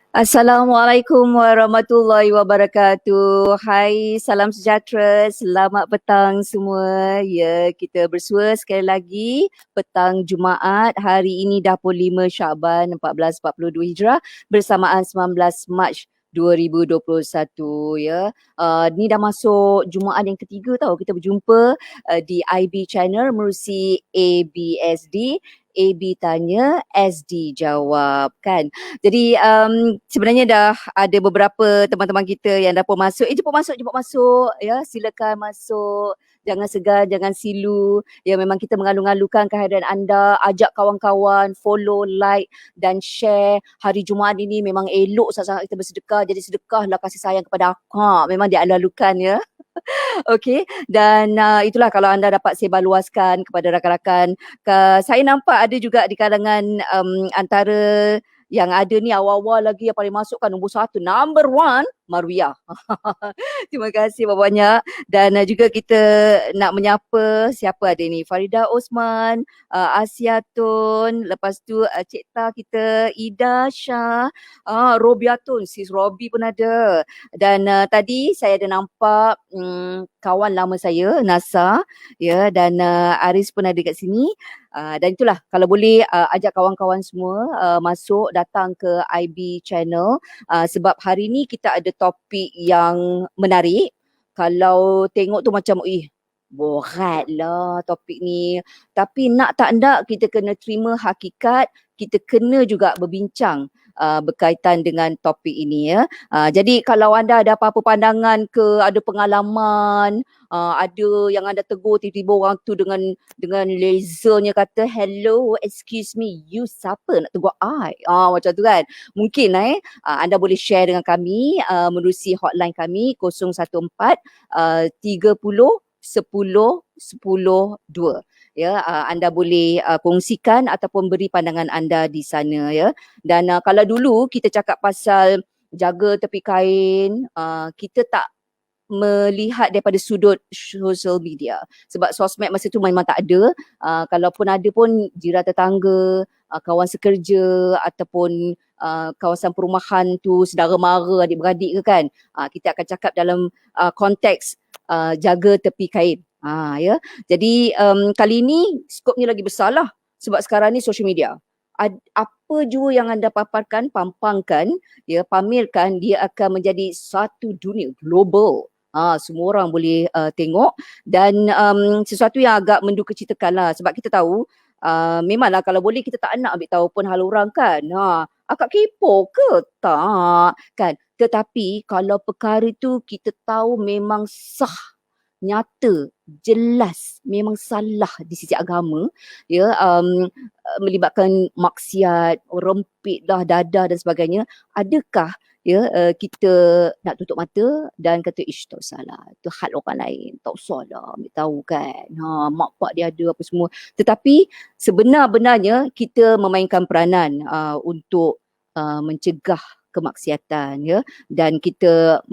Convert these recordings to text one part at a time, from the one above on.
Assalamualaikum warahmatullahi wabarakatuh. Hai, salam sejahtera. Selamat petang semua. Ya, kita bersua sekali lagi petang Jumaat. Hari ini dah pun 5 Syaban 1442 Hijrah bersamaan 19 Mac 2021 ya. Ni dah masuk Jumaat yang ketiga tau kita berjumpa di IB channel menerusi ABSD. AB tanya, SD jawab kan. Jadi sebenarnya dah ada beberapa teman-teman kita yang dah pun masuk. Jemput masuk ya. Silakan masuk. Jangan segan, jangan silu. Ya, memang kita mengalu-alukan kehadiran anda. Ajak kawan-kawan follow, like dan share. Hari Jumaat ini memang elok sangat-sangat kita bersedekah. Jadi sedekahlah kasih sayang kepada akak. Memang dia alu-alukan ya. Okey, dan itulah kalau anda dapat sebar luaskan kepada rakan-rakan. Saya nampak ada juga di kalangan antara yang ada ni awal-awal lagi yang paling masuk kan nombor 1, number 1, Marwiyah. Terima kasih banyak-banyak. Dan juga kita nak menyapa siapa ada ni, Farida Osman, Asia Tun, lepas tu Cik Ta kita, Ida Shah, Robiatun, Sis Robi pun ada. Dan tadi saya ada nampak kawan lama saya, Nasa, ya, dan Aris pun ada kat sini. Dan itulah, kalau boleh ajak kawan-kawan semua masuk, datang ke IB channel sebab hari ni kita ada topik yang menarik. Kalau tengok tu macam, borat lah topik ni. Tapi nak tak nak kita kena terima hakikat, kita kena juga berbincang berkaitan dengan topik ini ya. Jadi kalau anda ada apa-apa pandangan ke, ada pengalaman, ada yang anda tegur tiba-tiba orang tu dengan lasernya kata, hello, excuse me, you siapa nak tegur I? Macam tu kan. Mungkin anda boleh share dengan kami menerusi hotline kami 014 30 10 10 2. Ya, anda boleh kongsikan ataupun beri pandangan anda di sana ya. Dan kalau dulu kita cakap pasal jaga tepi kain, kita tak melihat daripada sudut social media. Sebab sosmed masa tu memang tak ada. Kalaupun ada pun jiran tetangga, kawan sekerja ataupun kawasan perumahan tu saudara mara adik-beradik ke kan. Kita akan cakap dalam konteks jaga tepi kain. Ya. Jadi kali ini skopnya lagi besar lah sebab sekarang ni social media. Apa jua yang anda paparkan, pampangkan, ya, pamerkan, dia akan menjadi satu dunia global. Semua orang boleh tengok dan sesuatu yang agak mendukacitakan lah sebab kita tahu memanglah kalau boleh kita tak nak ambil tahu pun hal orang kan. Akak kepo ke? Tak kan. Tetapi kalau perkara tu kita tahu memang sah, nyata, jelas, memang salah di sisi agama, ya, melibatkan maksiat, rempit lah, dadah dan sebagainya, adakah kita nak tutup mata dan kata ish tak salah, tu hal orang lain, tak usah lah ambil tahu kan, mak pak dia ada apa semua. Tetapi sebenar-benarnya kita memainkan peranan untuk mencegah kemaksiatan ya, dan kita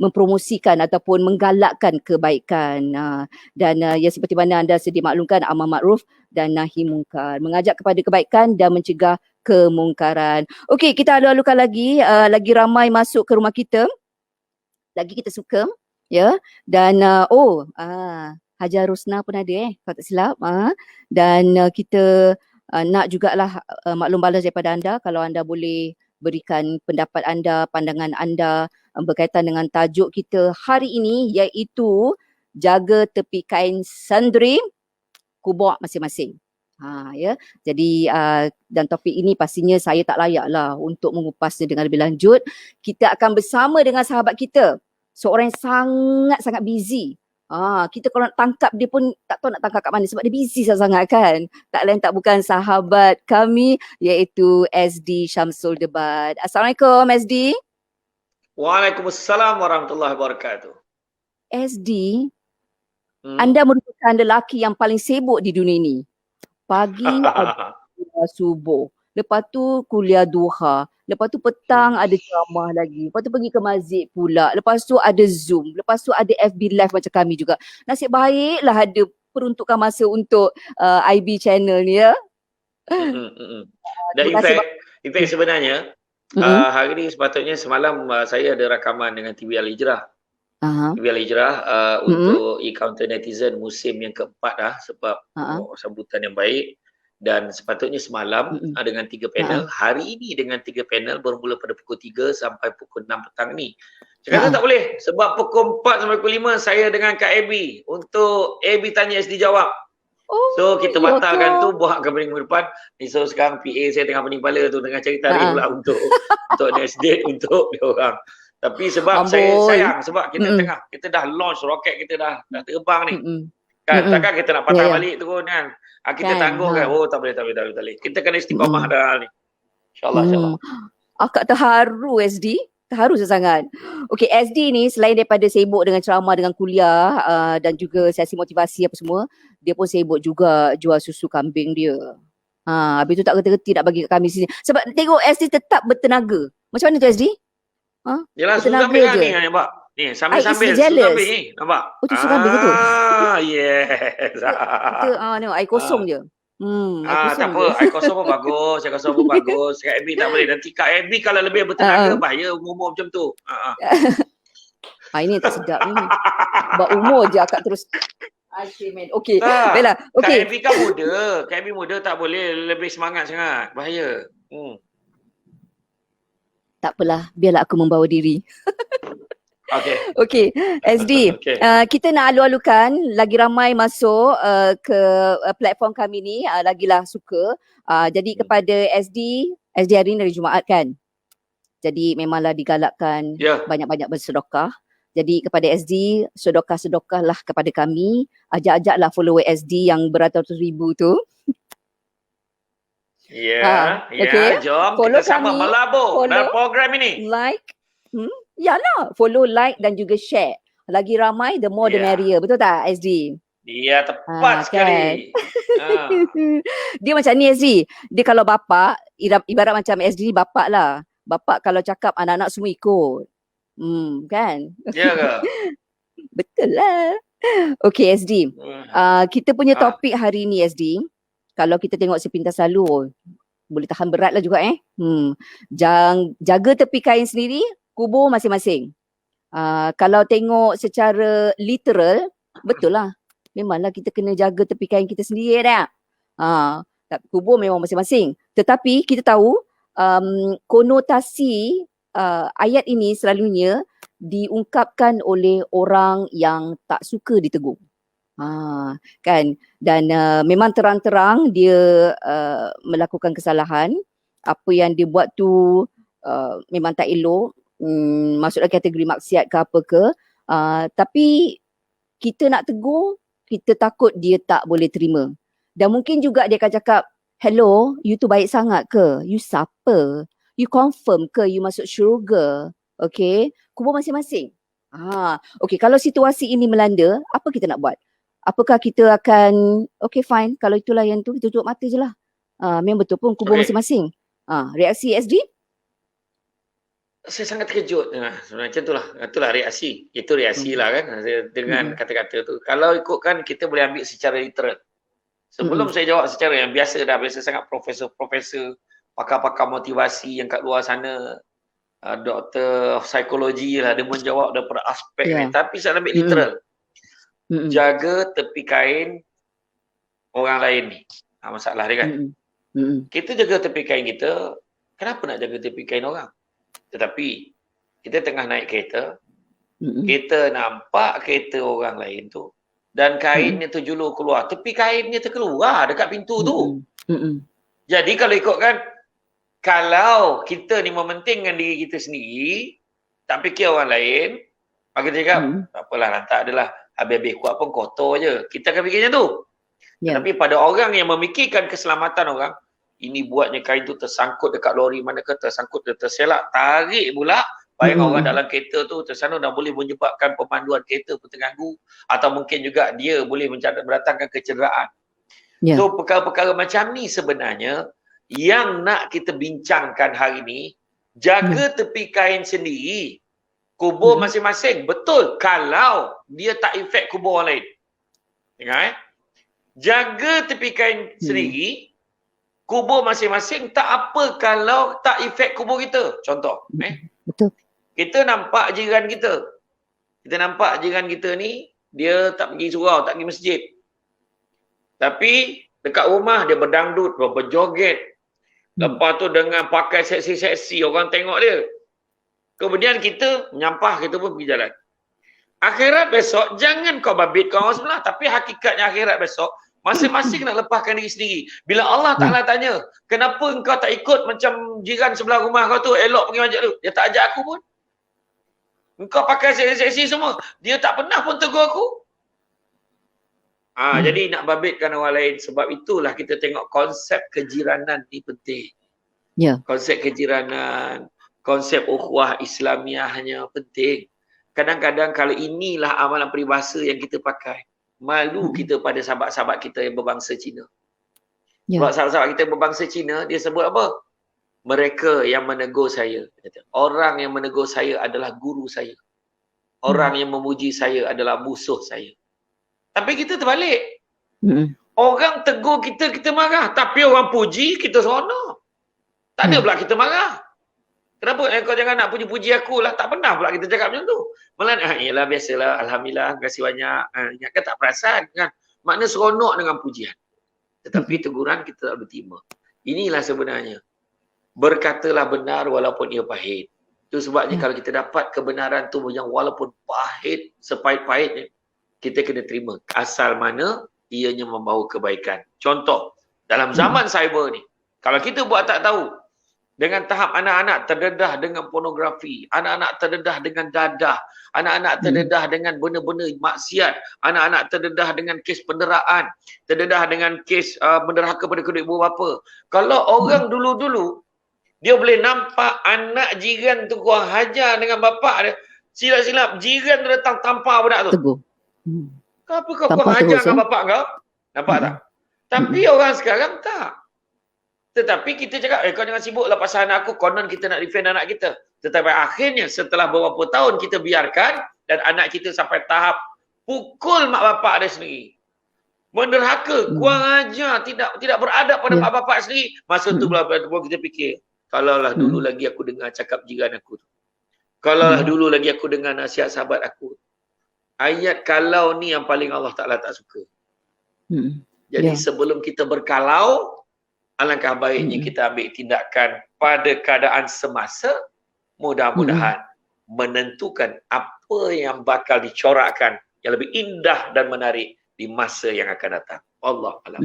mempromosikan ataupun menggalakkan kebaikan dan ya seperti mana anda sedia maklumkan, amar makruf dan nahi mungkar, mengajak kepada kebaikan dan mencegah kemungkaran. Okey, kita alu-alukan lagi ramai masuk ke rumah kita. Lagi kita suka ya. Dan Hajar Rosna pun ada kalau tak silap. Dan kita nak jugalah maklum balas daripada anda kalau anda boleh berikan pendapat anda, pandangan anda berkaitan dengan tajuk kita hari ini, iaitu jaga tepi kain sendiri kubur masing-masing. Ya. Jadi dan topik ini pastinya saya tak layak lah untuk mengupasnya dengan lebih lanjut. Kita akan bersama dengan sahabat kita, seorang yang sangat-sangat busy. Kita kalau nak tangkap dia pun tak tahu nak tangkap kat mana sebab dia busy sangat-sangat kan. Tak lain tak bukan sahabat kami, iaitu SD Syamsul Debat. Assalamualaikum SD. Waalaikumsalam warahmatullahi wabarakatuh. SD, anda merupakan lelaki yang paling sibuk di dunia ini. Pagi ada subuh, lepas tu kuliah duha, lepas tu petang ada ceramah lagi, lepas tu pergi ke masjid pula, lepas tu ada Zoom, lepas tu ada FB Live macam kami juga. Nasib baiklah ada peruntukan masa untuk IB channel ni ya. Dan in fact sebenarnya Hari ni sepatutnya semalam saya ada rakaman dengan TV Al-Hijrah. TV Al-Hijrah untuk e-counter netizen musim yang keempat dah sebab sambutan yang baik. Dan sepatutnya semalam dengan 3 panel, hari ini dengan 3 panel bermula pada pukul 3 sampai pukul 6 petang ni. Saya kata tak boleh sebab pukul 4 sampai pukul 5 saya dengan Kak Abby untuk Abby tanya SD jawab. So kita batalkan tu, buat ke minggu depan. So sekarang PA saya tengah pening kepala tu tengah cari tarik pula untuk next date untuk dia orang. Tapi sebab saya sayang sebab kita dah launch roket, kita dah terbang ni. Kan takkan kita nak patah balik turun kan. Kita tanggung kan. Oh tak boleh. Kita kena istiqamah dah ni. InsyaAllah. Akak terharu SD. Terharu sangat. Okey, SD ni selain daripada sibuk dengan ceramah, dengan kuliah dan juga sesi motivasi apa semua, dia pun sibuk juga jual susu kambing dia. Habis tu tak reti-reti nak bagi kat kami sini. Sebab tengok SD tetap bertenaga. Macam mana tu SD? Yalah, susu kambing lah ni nampak. Ni sambil-sambil susu kambing ni. Nampak? Oh tu susu kambing ke tu? Yes. Kita tengok air kosong je. Tak apa, air kosong pun bagus, Kak Abby tak boleh. Nanti Kak Abby kalau lebih bertenaga bahaya umur macam tu. Ini tak sedap ni. Sebab umur je akak terus. Okey. Baiklah. Okey. Kak Abby kan muda. Kak Abby muda tak boleh lebih semangat sangat. Bahaya. Tak apalah, biarlah aku membawa diri. Okey, SD. Kita nak alu-alukan lagi ramai masuk ke platform kami ni, lagilah suka. Jadi kepada SD hari ni hari Jumaat kan. Jadi memanglah digalakkan banyak-banyak bersedekah. Jadi kepada SD, sedekah-sedekahlah kepada kami. Ajak-ajaklah follower SD yang beratus ribu tu. Jom follow kita sama melabur dalam program ini. Like. Yalah, follow, like dan juga share. Lagi ramai, the more the merrier. Betul tak SD? Ya, tepat sekali. Dia macam ni SD. Dia kalau bapak, ibarat macam SD ni bapak lah. Bapak kalau cakap anak-anak semua ikut. Kan? Ya ke? Betul lah. Okay SD. Kita punya topik hari ni SD. Kalau kita tengok sepintas lalu, boleh tahan berat lah juga jaga tepi kain sendiri, kubur masing-masing. Kalau tengok secara literal, betul lah. Memanglah kita kena jaga tepi kain kita sendiri dah. Kubur memang masing-masing. Tetapi kita tahu konotasi ayat ini selalunya diungkapkan oleh orang yang tak suka ditegur. Kan? Dan memang terang-terang dia melakukan kesalahan. Apa yang dia buat tu memang tak elok. Masuklah kategori maksiat ke apa ke. Tapi kita nak tegur, kita takut dia tak boleh terima. Dan mungkin juga dia akan cakap, hello, you tu baik sangat ke? You siapa? You confirm ke you masuk syurga? Okay, kubur masing-masing. Okay, kalau situasi ini melanda, apa kita nak buat? Apakah kita akan, okay fine, kalau itulah yang tu, kita tutup mata je lah. Memang betul pun kubur masing-masing. Reaksi SD? Saya sangat terkejut. Sebenarnya itulah reaksi. Itu reaksi lah kan dengan kata-kata tu. Kalau ikutkan kita boleh ambil secara literal. Sebelum saya jawab secara yang biasa sangat profesor-profesor, pakar-pakar motivasi yang kat luar sana, doktor psikologi lah, dia menjawab daripada aspek ni. Tapi saya ambil literal. Jaga tepi kain orang lain ni. Masalah dia kan. Kita jaga tepi kain kita, kenapa nak jaga tepi kain orang? Tetapi kita tengah naik kereta, kita nampak kereta orang lain tu dan kainnya terjulur keluar. Tepi kainnya terkeluar dekat pintu tu. Jadi kalau ikutkan, kalau kita ni mementingkan diri kita sendiri, tak fikir orang lain, maka kita cakap, tak apalah, tak adalah, habis-habis kuat pun kotor je. Kita akan fikirnya tu. Tapi pada orang yang memikirkan keselamatan orang, ini buatnya kain tu tersangkut dekat lori mana ke, tersangkut dia terselak, tarik pula, bayang orang dalam kereta tu tersandung dan boleh menyebabkan pemanduan kereta pun terganggu, atau mungkin juga dia boleh mendatangkan kecederaan. So perkara-perkara macam ni sebenarnya yang nak kita bincangkan hari ni. Jaga tepi kain sendiri, kubur masing-masing. Betul kalau dia tak efek kubur orang lain. Dengar Jaga tepi kain sendiri, kubur masing-masing tak apa kalau tak efek kubur kita. Contoh, Betul. kita nampak jiran kita. Kita nampak jiran kita ni, dia tak pergi surau, tak pergi masjid. Tapi dekat rumah dia berdangdut, berjoget. Lepas tu dengan pakai seksi-seksi, orang tengok dia. Kemudian kita menyampah, kita pun pergi jalan. Akhirat besok, jangan kau babit kau orang sebelah. Tapi hakikatnya akhirat besok, masing-masing nak lepaskan diri sendiri. Bila Allah Ta'ala tanya, kenapa engkau tak ikut macam jiran sebelah rumah kau tu, elok pergi masjid tu? Dia tak ajak aku pun. Engkau pakai seksi-seksi semua. Dia tak pernah pun tegur aku. Jadi nak babitkan orang lain. Sebab itulah kita tengok konsep kejiranan ni penting. Konsep kejiranan, konsep ukhuwah Islamiahnya penting. Kadang-kadang kalau inilah amalan peribahasa yang kita pakai, malu kita pada sahabat-sahabat kita yang berbangsa Cina. Sebab sahabat-sahabat kita berbangsa Cina, dia sebut apa? Mereka yang menegur saya. Orang yang menegur saya adalah guru saya. Orang yang memuji saya adalah musuh saya. Tapi kita terbalik. Orang tegur kita, kita marah. Tapi orang puji, kita seronok. Tak ada pula kita marah. Kenapa? Kau jangan nak puji-puji aku lah. Tak pernah pula kita cakap macam tu. Malah, yelah biasalah. Alhamdulillah. Terima kasih banyak. Ingatkan tak perasan kan. Makna seronok dengan pujian. Tetapi teguran kita tak boleh terima. Inilah sebenarnya. Berkatalah benar walaupun ia pahit. Itu sebabnya kalau kita dapat kebenaran tu yang walaupun pahit, sepahit-pahitnya, kita kena terima. Asal mana ianya membawa kebaikan. Contoh, dalam zaman cyber ni, kalau kita buat tak tahu, dengan tahap anak-anak terdedah dengan pornografi, anak-anak terdedah dengan dadah, anak-anak terdedah dengan benda-benda maksiat, anak-anak terdedah dengan kes penderaan, terdedah dengan kes menderhaka pada kedua ibu bapa. Kalau orang dulu-dulu, dia boleh nampak anak jiran tu kurang hajar dengan bapak dia, silap-silap jiran tu datang tampar budak tu. Tegur. Apa kau kurang ajar dengan bapak kau? Nampak tak? Tapi orang sekarang tak. Tetapi kita cakap, kau jangan sibuk lah pasal anak aku, konon kita nak defend anak kita. Tetapi akhirnya setelah beberapa tahun kita biarkan dan anak kita sampai tahap pukul mak bapak dia sendiri. Menderhaka, kurang ajar, tidak beradab pada mak bapak sendiri. Masa tu kita fikir, kalaulah dulu lagi aku dengar cakap jiran aku tu. Kalaulah dulu lagi aku dengar nasihat sahabat aku. Ayat kalau ni yang paling Allah Ta'ala tak suka. Jadi sebelum kita berkalau, alangkah baiknya kita ambil tindakan pada keadaan semasa, mudah-mudahan menentukan apa yang bakal dicorakkan yang lebih indah dan menarik di masa yang akan datang. Allah alam.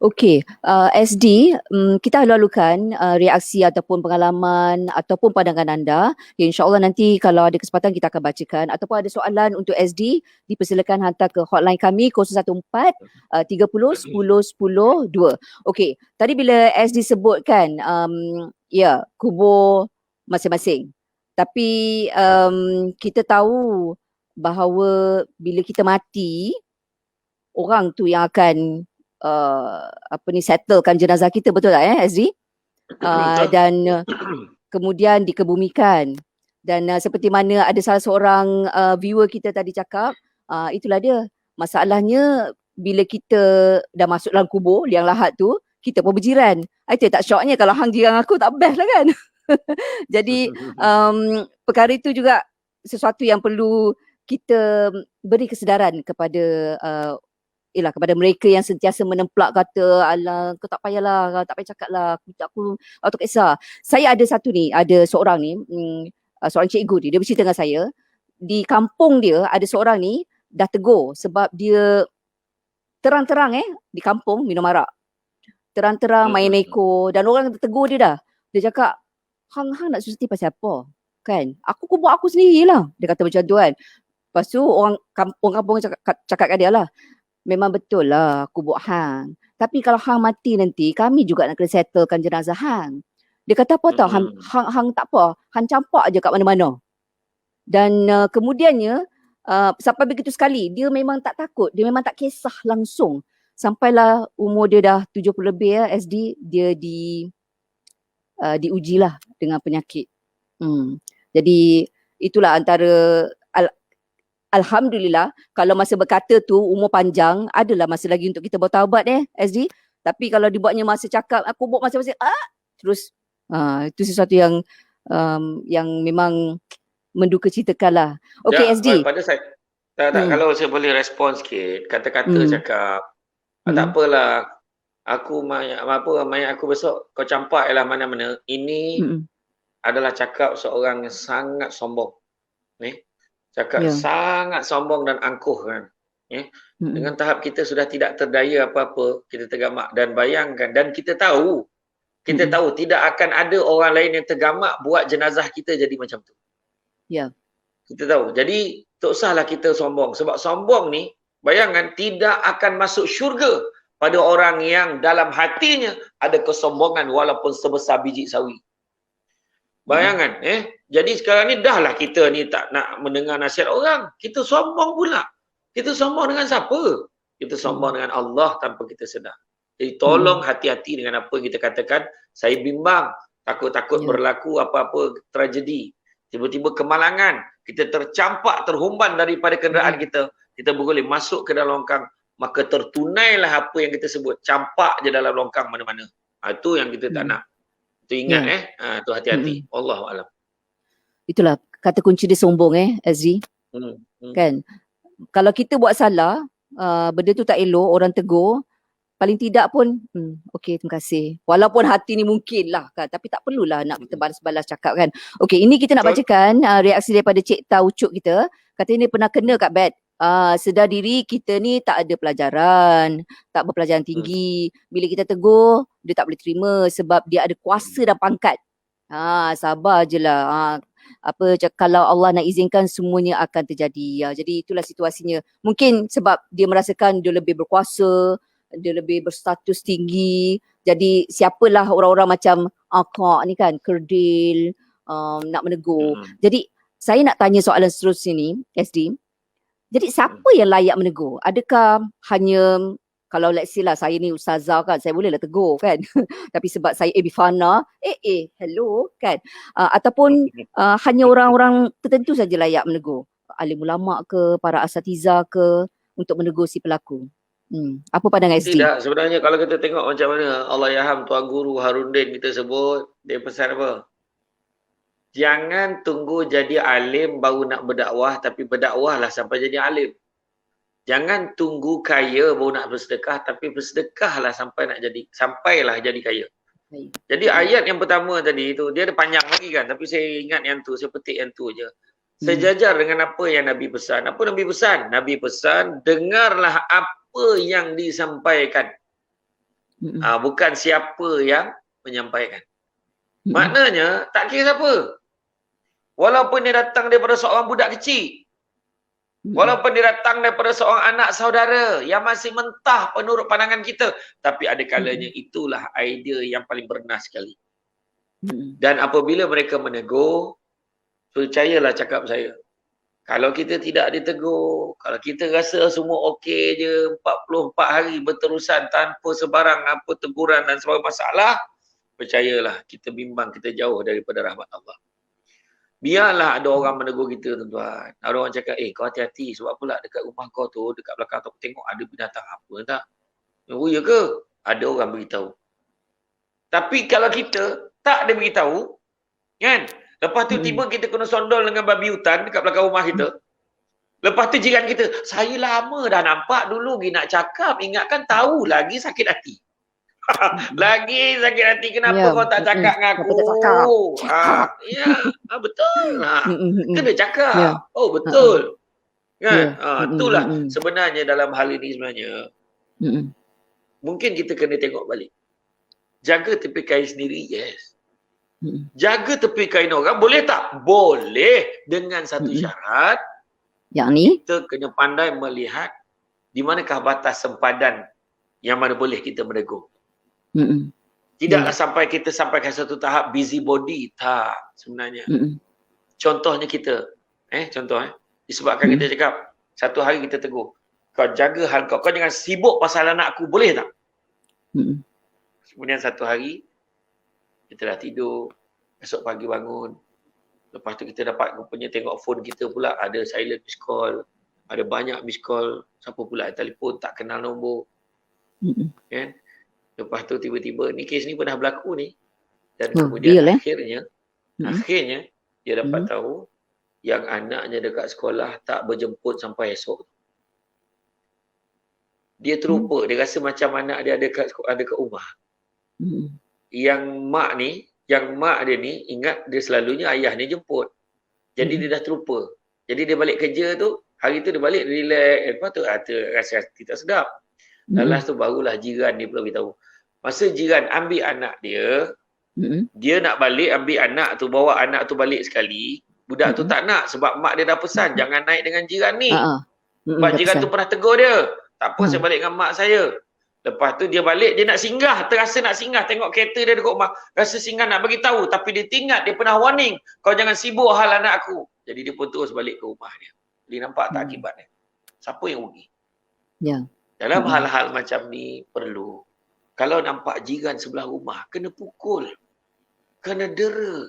Okey, SD, kita lalukan reaksi ataupun pengalaman ataupun pandangan anda. InsyaAllah nanti kalau ada kesempatan kita akan bacakan. Ataupun ada soalan untuk SD, dipersilakan hantar ke hotline kami 014 30 10 10 2. Okey, tadi bila SD sebutkan, kubur masing-masing. Tapi kita tahu bahawa bila kita mati, orang tu yang akan settlekan jenazah kita, betul tak SD? Dan kemudian dikebumikan. Dan seperti mana ada salah seorang viewer kita tadi cakap, itulah dia. Masalahnya bila kita dah masuk dalam kubur, liang lahat tu, kita pun berjiran. Itu tak syoknya kalau hang jiran aku tak best lah kan. Jadi perkara itu juga sesuatu yang perlu kita beri kesedaran kepada kepada mereka yang sentiasa menemplak kata, alah kau tak payahlah, kau tak payah cakap lah, aku tak kisah. Saya ada satu ni, ada seorang ni, seorang cikgu dia bercerita dengan saya, di kampung dia ada seorang ni dah tegur sebab dia terang-terang di kampung minum arak. Terang-terang main neko dan orang tegur dia dah. Dia cakap, hang nak susah pasal apa? Kan? Aku buat aku sendirilah. Dia kata macam tu kan. Lepas tu orang kampung cakap kat dia lah, memang betul lah aku buat hang. Tapi kalau hang mati nanti, kami juga nak kena settlekan jenazah hang. Dia kata apa tau, hang tak apa, hang campak je kat mana-mana. Dan kemudiannya, sampai begitu sekali, dia memang tak takut, dia memang tak kisah langsung. Sampailah umur dia dah 70 lebih SD, dia diujilah dengan penyakit. Jadi itulah antara Alhamdulillah, kalau masa berkata tu umur panjang, adalah masa lagi untuk kita bertaubat SD. Tapi kalau dibuatnya masa cakap, aku buat masa-masa terus itu sesuatu yang memang mendukacitakan lah. Okey Ya, SD. pada saya tak Hmm. kalau saya boleh respon sikit, kata-kata Hmm. cakap, tak Hmm. apalah. Aku mayat aku besok kau campak ialah mana-mana. Ini Hmm. adalah cakap seorang yang sangat sombong. Cakap Ya. sangat sombong dan angkuh kan. Hmm. Dengan tahap kita sudah tidak terdaya apa-apa, kita tergamak dan bayangkan dan kita tahu Hmm. tidak akan ada orang lain yang tergamak buat jenazah kita jadi macam tu. Ya. Kita tahu. Jadi tak usahlah kita sombong sebab sombong ni bayangkan tidak akan masuk syurga pada orang yang dalam hatinya ada kesombongan walaupun sebesar biji sawi. Bayangkan, jadi sekarang ni dahlah kita ni tak nak mendengar nasihat orang. Kita sombong pula. Kita sombong dengan siapa? Kita sombong dengan Allah tanpa kita sedar. Jadi tolong hati-hati dengan apa yang kita katakan. Saya bimbang, takut-takut berlaku apa-apa tragedi. Tiba-tiba kemalangan, kita tercampak, terhumban daripada kenderaan kita. Kita boleh masuk ke dalam longkang, maka tertunailah apa yang kita sebut. Campak je dalam longkang mana-mana. Itu yang kita tak nak. Tu ingat tu hati-hati. Wallahualam. Itulah kata kunci dia sombong Azri. Kan? Kalau kita buat salah, benda tu tak elok, orang tegur, paling tidak pun okey, terima kasih. Walaupun hati ni mungkin lah kan, tapi tak perlulah nak kita balas-balas cakap kan. Okey, ini kita nak bacakan reaksi daripada Cik Taucuk kita. Kata ini pernah kena kat bed. Sedar diri kita ni tak ada pelajaran, tak berpelajaran tinggi. Bila kita tegur, dia tak boleh terima sebab dia ada kuasa dan pangkat. Sabar je lah. Kalau Allah nak izinkan semuanya akan terjadi. Jadi itulah situasinya. Mungkin sebab dia merasakan dia lebih berkuasa, dia lebih berstatus tinggi. Jadi siapalah orang-orang macam akak ni kan, kerdil, nak menegur. Jadi saya nak tanya soalan seterusnya ni, SD. Jadi siapa yang layak menegur? Adakah hanya, kalau let's say lah saya ni ustazah kan, saya bolehlah tegur kan. Tapi sebab saya Bifana, hello kan. Ataupun hanya orang-orang tertentu saja layak menegur. Alim ulama ke, para asatiza ke, untuk menegur si pelaku. Apa pandangan SD? Tidak, sebenarnya kalau kita tengok macam mana Allahyarham Tuan Guru Harundin kita sebut, dia pesan apa? Jangan tunggu jadi alim baru nak berdakwah, tapi berdakwahlah sampai jadi alim. Jangan tunggu kaya baru nak bersedekah, tapi bersedekahlah sampailah jadi kaya. Jadi ayat yang pertama tadi tu, dia ada panjang lagi kan, tapi saya ingat yang tu, saya petik yang tu je. Sejajar dengan apa yang Nabi pesan. Apa Nabi pesan? Nabi pesan, dengarlah apa yang disampaikan. Bukan siapa yang menyampaikan. Maknanya, tak kira siapa. Walaupun dia datang daripada seorang budak kecil. Walaupun dia datang daripada seorang anak saudara yang masih mentah penurut pandangan kita. Tapi ada kalanya itulah idea yang paling bernas sekali. Dan apabila mereka menegur, percayalah cakap saya. Kalau kita tidak ditegur, kalau kita rasa semua okey je, 44 hari berterusan tanpa sebarang apa teguran dan sebarang masalah, percayalah kita bimbang, kita jauh daripada rahmat Allah. Biarlah ada orang menegur kita tuan-tuan. Ada orang cakap, kau hati-hati sebab pula dekat rumah kau tu, dekat belakang tu aku tengok ada binatang apa tak? Oh ya ke? Ada orang beritahu. Tapi kalau kita tak ada beritahu, kan? Lepas tu tiba kita kena sondol dengan babi hutan dekat belakang rumah kita. Lepas tu jiran kita, saya lama dah nampak dulu pergi nak cakap, ingatkan tahu lagi sakit hati. Lagi sakit hati, kenapa kau tak cakap dengan aku? Betul. Kena cakap. Oh betul. Kan? Itulah sebenarnya dalam hal ini sebenarnya. Mungkin kita kena tengok balik. Jaga tepi kain sendiri, yes. Jaga tepi kain orang, boleh tak? Boleh. Dengan satu syarat. Yang ni? Kita kena pandai melihat di manakah batas sempadan yang mana boleh kita menegur. Tidaklah sampai kita sampai ke satu tahap busybody. Tak sebenarnya. Contohnya kita. Disebabkan kita cakap, satu hari kita tegur. Kau jaga hal kau. Kau jangan sibuk pasal anak aku. Boleh tak? Kemudian satu hari, kita dah tidur. Esok pagi bangun. Lepas tu kita dapat rupanya tengok phone kita pula. Ada silent miss call. Ada banyak miss call. Siapa pula yang telefon tak kenal nombor. Kan? Lepas tu tiba-tiba ni kes ni pernah berlaku ni. Dan Oh, kemudian real akhirnya dia dapat Mm-mm. tahu yang anaknya dekat sekolah tak berjemput sampai esok. Dia terlupa, dia rasa macam anak dia ada kat rumah. Mm-mm. Yang mak dia ni ingat dia selalunya ayah ni jemput. Jadi dia dah terlupa. Jadi dia balik kerja tu, hari tu dia balik relax. Lepas tu rasa tidak sedap. Lepas tu barulah jiran dia pula beritahu. Masa jiran ambil anak dia, dia nak balik ambil anak tu, bawa anak tu balik sekali. Budak tu tak nak sebab mak dia dah pesan jangan naik dengan jiran ni. Sebab jiran tu pernah tegur dia. Tak apa, saya balik dengan mak saya. Lepas tu dia balik, dia nak singgah. Terasa nak singgah. Tengok kereta dia dekat rumah. Rasa singgah nak bagi tahu. Tapi dia ingat, dia pernah warning. Kau jangan sibuk hal anak aku. Jadi dia pun terus balik ke rumah dia. Jadi nampak tak akibatnya? Siapa yang rugi? Ya. Dalam hal-hal macam ni perlu. Kalau nampak jiran sebelah rumah, kena pukul. Kena dera.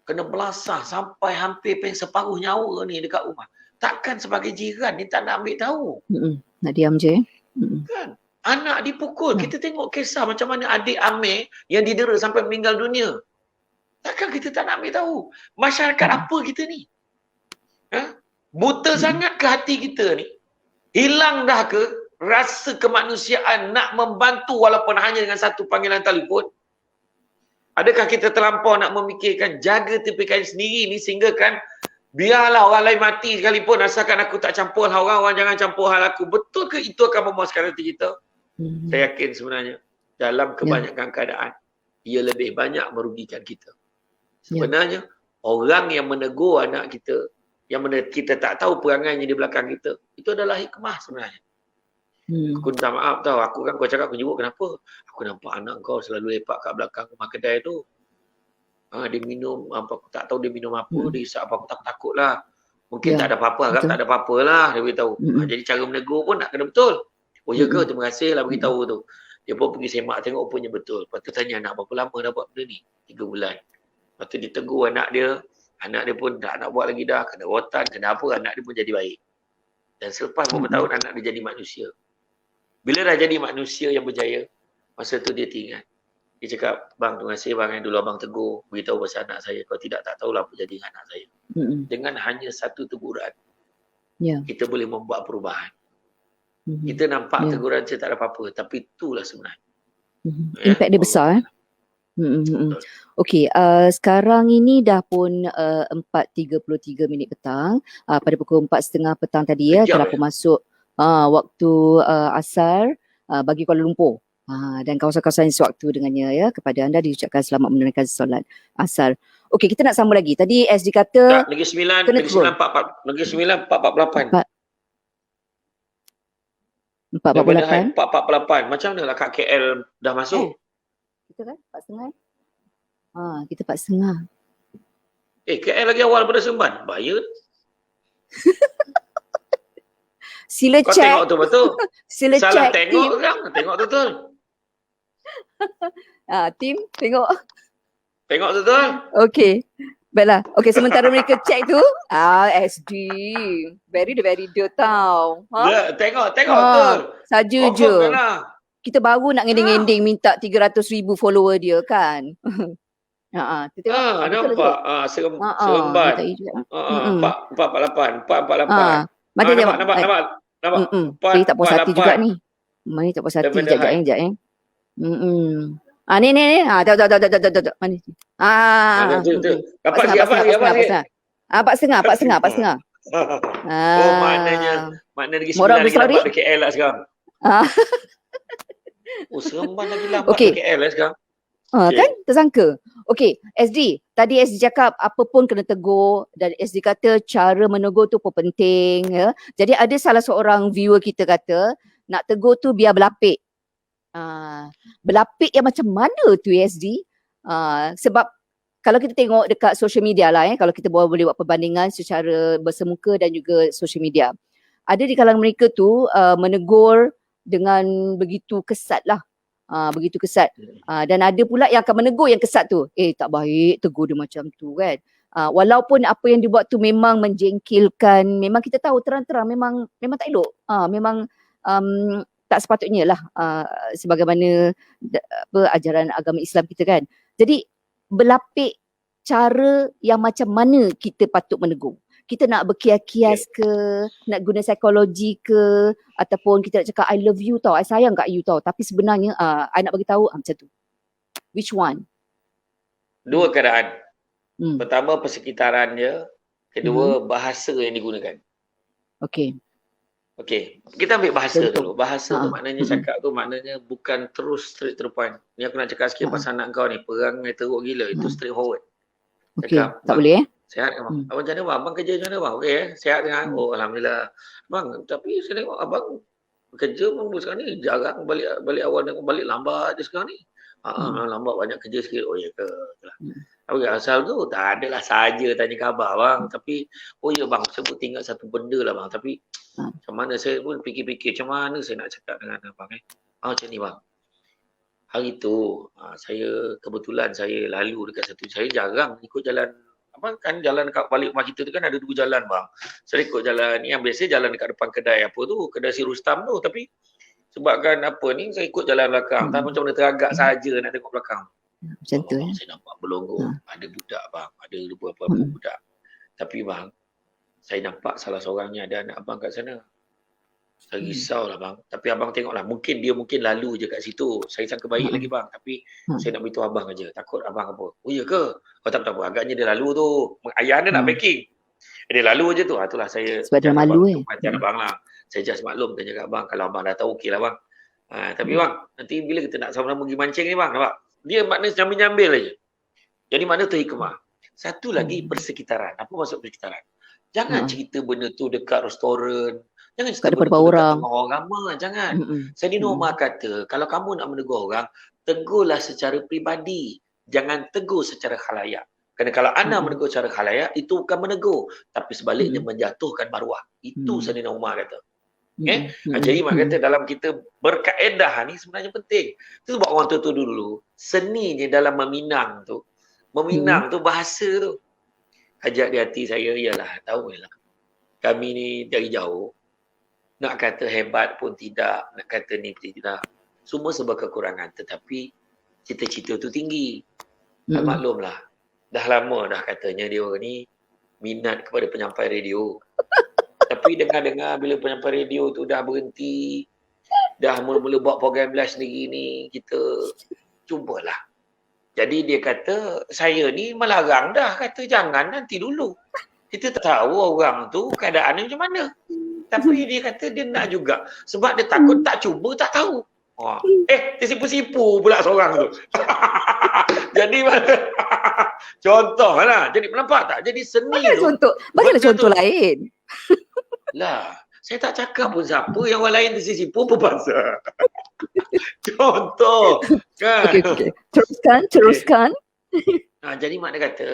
Kena belasah sampai hampir separuh nyawa ni dekat rumah. Takkan sebagai jiran ni tak nak ambil tahu. Nak diam je. Kan? Anak dipukul. Kita tengok kisah macam mana adik Amir yang didera sampai meninggal dunia. Takkan kita tak nak ambil tahu. Masyarakat apa kita ni? Buta sangat ke hati kita ni? Hilang dah ke rasa kemanusiaan nak membantu walaupun hanya dengan satu panggilan telefon? Adakah kita terlampau nak memikirkan jaga tepi kain sendiri ni sehingga kan biarlah orang lain mati sekalipun asalkan aku tak campur hal orang jangan campur hal aku. Betul ke itu akan memuaskan hati kita? Saya yakin sebenarnya dalam kebanyakan keadaan ia lebih banyak merugikan kita. Sebenarnya orang yang menegur anak kita, yang mana kita tak tahu perangainya di belakang kita, itu adalah hikmah sebenarnya. Aku minta maaf tau, aku kan kau cakap aku jemput kenapa? Aku nampak anak kau selalu lepak kat belakang rumah kedai tu. Dia minum, apa aku tak tahu dia minum apa, dia isap apa, aku takut lah. Mungkin tak ada apa-apa, harap tak ada apa-apa lah, dia beritahu. Jadi cara menegur pun nak kena betul. Oh ya ke, terima kasih lah beritahu tu. Dia pun pergi semak tengok punya betul. Lepas tu tanya anak berapa lama dah buat benda ni? 3 bulan. Lepas tu ditegur anak dia pun tak nak buat lagi dah, kena rotan, kena apa, anak dia pun jadi baik. Dan selepas beberapa tahun anak dia jadi manusia. Bila dah jadi manusia yang berjaya, masa tu dia teringat. Dia cakap, bang terima kasih bang yang dulu abang tegur, beritahu pasal anak saya. Kalau tidak tak tahulah apa jadi dengan anak saya. Dengan hanya satu teguran, kita boleh membuat perubahan. Kita nampak teguran saya tak ada apa-apa, tapi itulah sebenarnya. Impact dia besar. Okey, sekarang ini dah pun 4.33 minit petang. Pada pukul 4.30 petang tadi telah pun masuk waktu asar bagi Kuala Lumpur. Dan kawasan-kawasan sewaktu dengannya kepada anda diucapkan selamat menunaikan solat asar. Okey, kita nak sambung lagi. Tadi SD kata Negeri 9, Negeri 9 448. 448. Macam mana lah kat KL dah masuk? Kita kan 4.30. Kita 4.30. KL lagi awal pada Seremban. Bahaya. Sila kau check. Tengok tu betul. Sila salah check. Tengok kan? Tengok betul. Tim tengok. Tengok betul. Okey. Baiklah. Okey, sementara mereka check tu, SD. Very dia tau. Tengok betul. Saja je. Kita baru nak ngending-ngending minta 300,000 follower dia kan. Nampak. Seremban. 448. Nampak. Dia tak puas hati juga ni. Mari tak puas hati. Sekejap. Ni. Tahu. Mana? Dapat sikit. 4.30. Oh, maknanya Negeri 9 lagi dapat ke KL lah sekarang. Seremban lagi lah dapat ke KL lah sekarang. Kan tersangka. Okey, SD. Tadi SD cakap apa pun kena tegur dan SD kata cara menegur tu pun penting ya. Jadi ada salah seorang viewer kita kata nak tegur tu biar berlapik. Berlapik yang macam mana tu SD? Sebab kalau kita tengok dekat social media lah kalau kita boleh buat perbandingan secara bersemuka dan juga social media. Ada di kalangan mereka tu menegur dengan begitu kesat lah. Begitu kesat. Dan ada pula yang akan menegur yang kesat tu. Tak baik tegur dia macam tu kan. Walaupun apa yang dibuat tu memang menjengkelkan, memang kita tahu terang-terang memang tak elok. Memang tak sepatutnya lah sebagaimana ajaran agama Islam kita kan. Jadi berlapik cara yang macam mana kita patut menegur. Kita nak berkias-kias ke, nak guna psikologi ke, ataupun kita nak cakap I love you tau, I sayang kat you tau. Tapi sebenarnya I nak bagi tahu macam tu. Which one? Dua keadaan. Pertama persekitarannya, kedua bahasa yang digunakan. Okey. Okey, kita ambil bahasa Betul. dulu. Bahasa tu maknanya cakap tu maknanya bukan terus straight to the point. Ni aku nak cakap sikit pasal anak kau ni, perangai teruk gila, itu straight forward. Okey, Cakap, tak boleh Sihat kan bang? Abang macam mana bang? Abang kerja macam mana bang? Okey sihat kan? Oh alhamdulillah. Bang, tapi saya tengok abang kerja pun sekarang ni jarang balik awal dan balik lambat je sekarang ni. Memang lambat, banyak kerja sikit. Oh ya ke? Okay, asal tu tak adalah saja tanya khabar bang. Tapi oh ya bang, saya pun tinggal satu benda lah bang. Tapi macam mana saya pun fikir-fikir macam mana saya nak cakap dengan abang macam ni bang. Hari tu saya kebetulan saya lalu dekat satu, saya jarang ikut jalan apa kan, jalan dekat balik rumah kita tu kan ada dua jalan bang. Saya ikut jalan ni yang biasa jalan dekat depan kedai apa tu, kedai si Rustam tu, tapi sebabkan apa ni saya ikut jalan belakang. Tak macam mana teragak saja nak tengok belakang. Macam tu Saya nampak berlonggo, ada budak bang, ada beberapa budak. Tapi bang, saya nampak salah seorangnya ada anak abang kat sana. Saya risau lah bang. Tapi abang tengoklah, mungkin dia lalu je kat situ. Saya sangka baik lagi bang. Tapi saya nak beritahu abang aja. Takut abang apa. Oh iya ke? Oh tak apa. Agaknya dia lalu tu. Ayah anda nak packing. Dia lalu je tu. Itulah saya. Sebab dia malu Macam abang lah. Saya just maklum tanya kat abang. Kalau abang dah tahu okey lah bang. Tapi bang, nanti bila kita nak sama-sama pergi mancing ni bang. Nampak? Dia maknanya nyambil-nyambil aja. Jadi mana tu hikmah. Satu lagi persekitaran. Apa maksud persekitaran? Jangan cerita benda tu dekat restoran. Jangan cerita benda tu dekat tengah orang ramai. Jangan. Sayyidina Umar kata, kalau kamu nak menegur orang, tegurlah secara peribadi. Jangan tegur secara khalayak. Kerana kalau anda menegur secara khalayak, itu bukan menegur. Tapi sebaliknya menjatuhkan maruah. Itu Sayyidina Umar kata. Jadi mak kata dalam kita berkaedah ni sebenarnya penting. Itu sebab orang tua dulu, seninya dalam meminang tu bahasa tu. Hajat di hati saya ialah, tahu lah, kami ni dari jauh, nak kata hebat pun tidak, nak kata ni pun tidak. Semua sebab kekurangan, tetapi cita-cita tu tinggi. Maklumlah, dah lama dah katanya dia ni minat kepada penyampai radio. Tapi dengar-dengar bila penyampai radio tu dah berhenti, dah mula-mula buat program live sendiri ni, kita cubalah. Jadi dia kata, saya ni melarang dah, kata jangan nanti dulu. Kita tak tahu orang tu keadaannya macam mana. Tapi dia kata dia nak juga. Sebab dia takut tak cuba, tak tahu. Dia sipu-sipu pula seorang tu. Jadi mana? Contoh lah. Jadi nampak tak? Jadi seni tu. Bagaimana contoh lain? Lah, saya tak cakap pun siapa yang orang lain tersipu pun pasal. Contoh kan. Okay. Teruskan. Jadi mak dia kata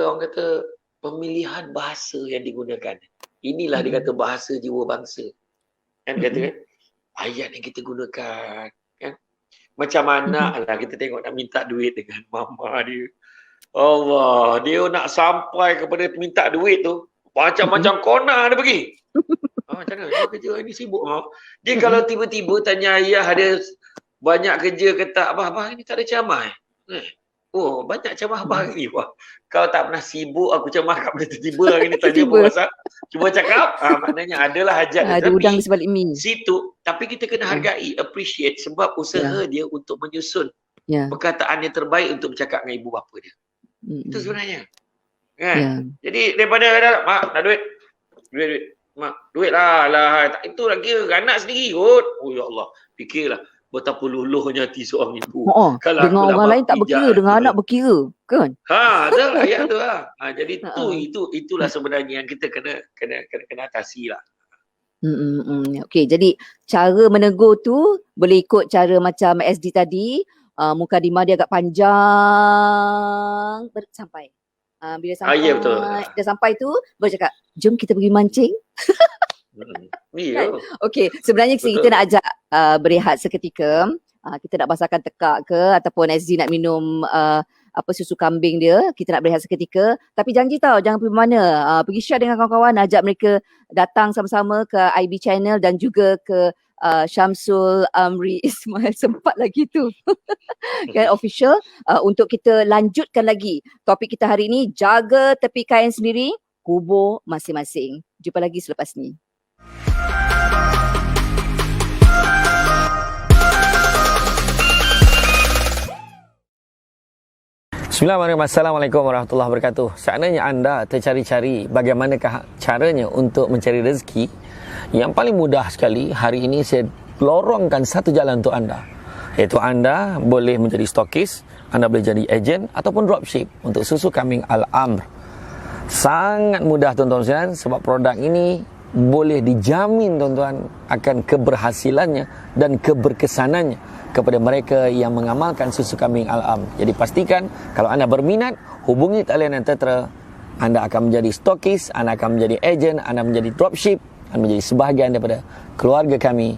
orang kata pemilihan bahasa yang digunakan. Inilah dia kata bahasa jiwa bangsa. Kan kata kan ayat yang kita gunakan kan. Macam anak lah kita tengok nak minta duit dengan mama dia. Allah, dia nak sampai kepada minta duit tu macam-macam kona dia pergi. Macam mana? Dia kerja ini sibuk. Dia kalau tiba-tiba tanya ayah ada banyak kerja ke tak, abah ini tak ada ceramah Oh, banyak ceramah abah hari ni. Wah, kau tak pernah sibuk, aku ceramah kat benda tiba-tiba hari ni tanya apa pasal. Cuba cakap, maknanya adalah hajat. Ada udang di sebalik mi. Situ, tapi kita kena hargai, appreciate sebab usaha dia untuk menyusun perkataan yang terbaik untuk bercakap dengan ibu bapa dia. Itu sebenarnya. Kan? Jadi daripada mak nak duit. Mak, duit lah. Itu lagi anak sendiri kot. Oh ya Allah, fikirlah betapa luluhnya hati seorang ibu. Kalau dengan orang lain tak berkira, dengan anak berkira, kan? Betul ayat tu lah. Jadi itulah sebenarnya yang kita kena atasi lah. Okey, jadi cara menegur tu boleh ikut cara macam SD tadi, mukadimah dia agak panjang sampai. Bila sampai, dah sampai tu baru cakap, jom kita pergi mancing. Kan? Okey, sebenarnya kita nak ajak berehat seketika. Kita nak basahkan tekak ke ataupun SD nak minum apa susu kambing dia. Kita nak berehat seketika. Tapi janji tau, jangan pergi mana. Pergi share dengan kawan-kawan, ajak mereka datang sama-sama ke IB Channel dan juga ke Syamsul Amri Ismail. Sempat lagi tu. Kan, official, untuk kita lanjutkan lagi topik kita hari ini, jaga tepi kain sendiri, kubur masing-masing. Jumpa lagi selepas ni. Bismillahirrahmanirrahim. Assalamualaikum warahmatullahi wabarakatuh. Seandainya anda tercari-cari bagaimanakah caranya untuk mencari rezeki, yang paling mudah sekali, hari ini saya lorongkan satu jalan untuk anda. Iaitu anda boleh menjadi stokis, anda boleh jadi ejen ataupun dropship untuk susu kambing Al-Amr. Sangat mudah tuan-tuan sekalian, sebab produk ini boleh dijamin tuan-tuan akan keberhasilannya dan keberkesanannya kepada mereka yang mengamalkan susu kambing Al-Amr. Jadi pastikan kalau anda berminat, hubungi talian yang tertera. Anda akan menjadi stokis, anda akan menjadi ejen, anda menjadi dropship, anda menjadi sebahagian daripada keluarga kami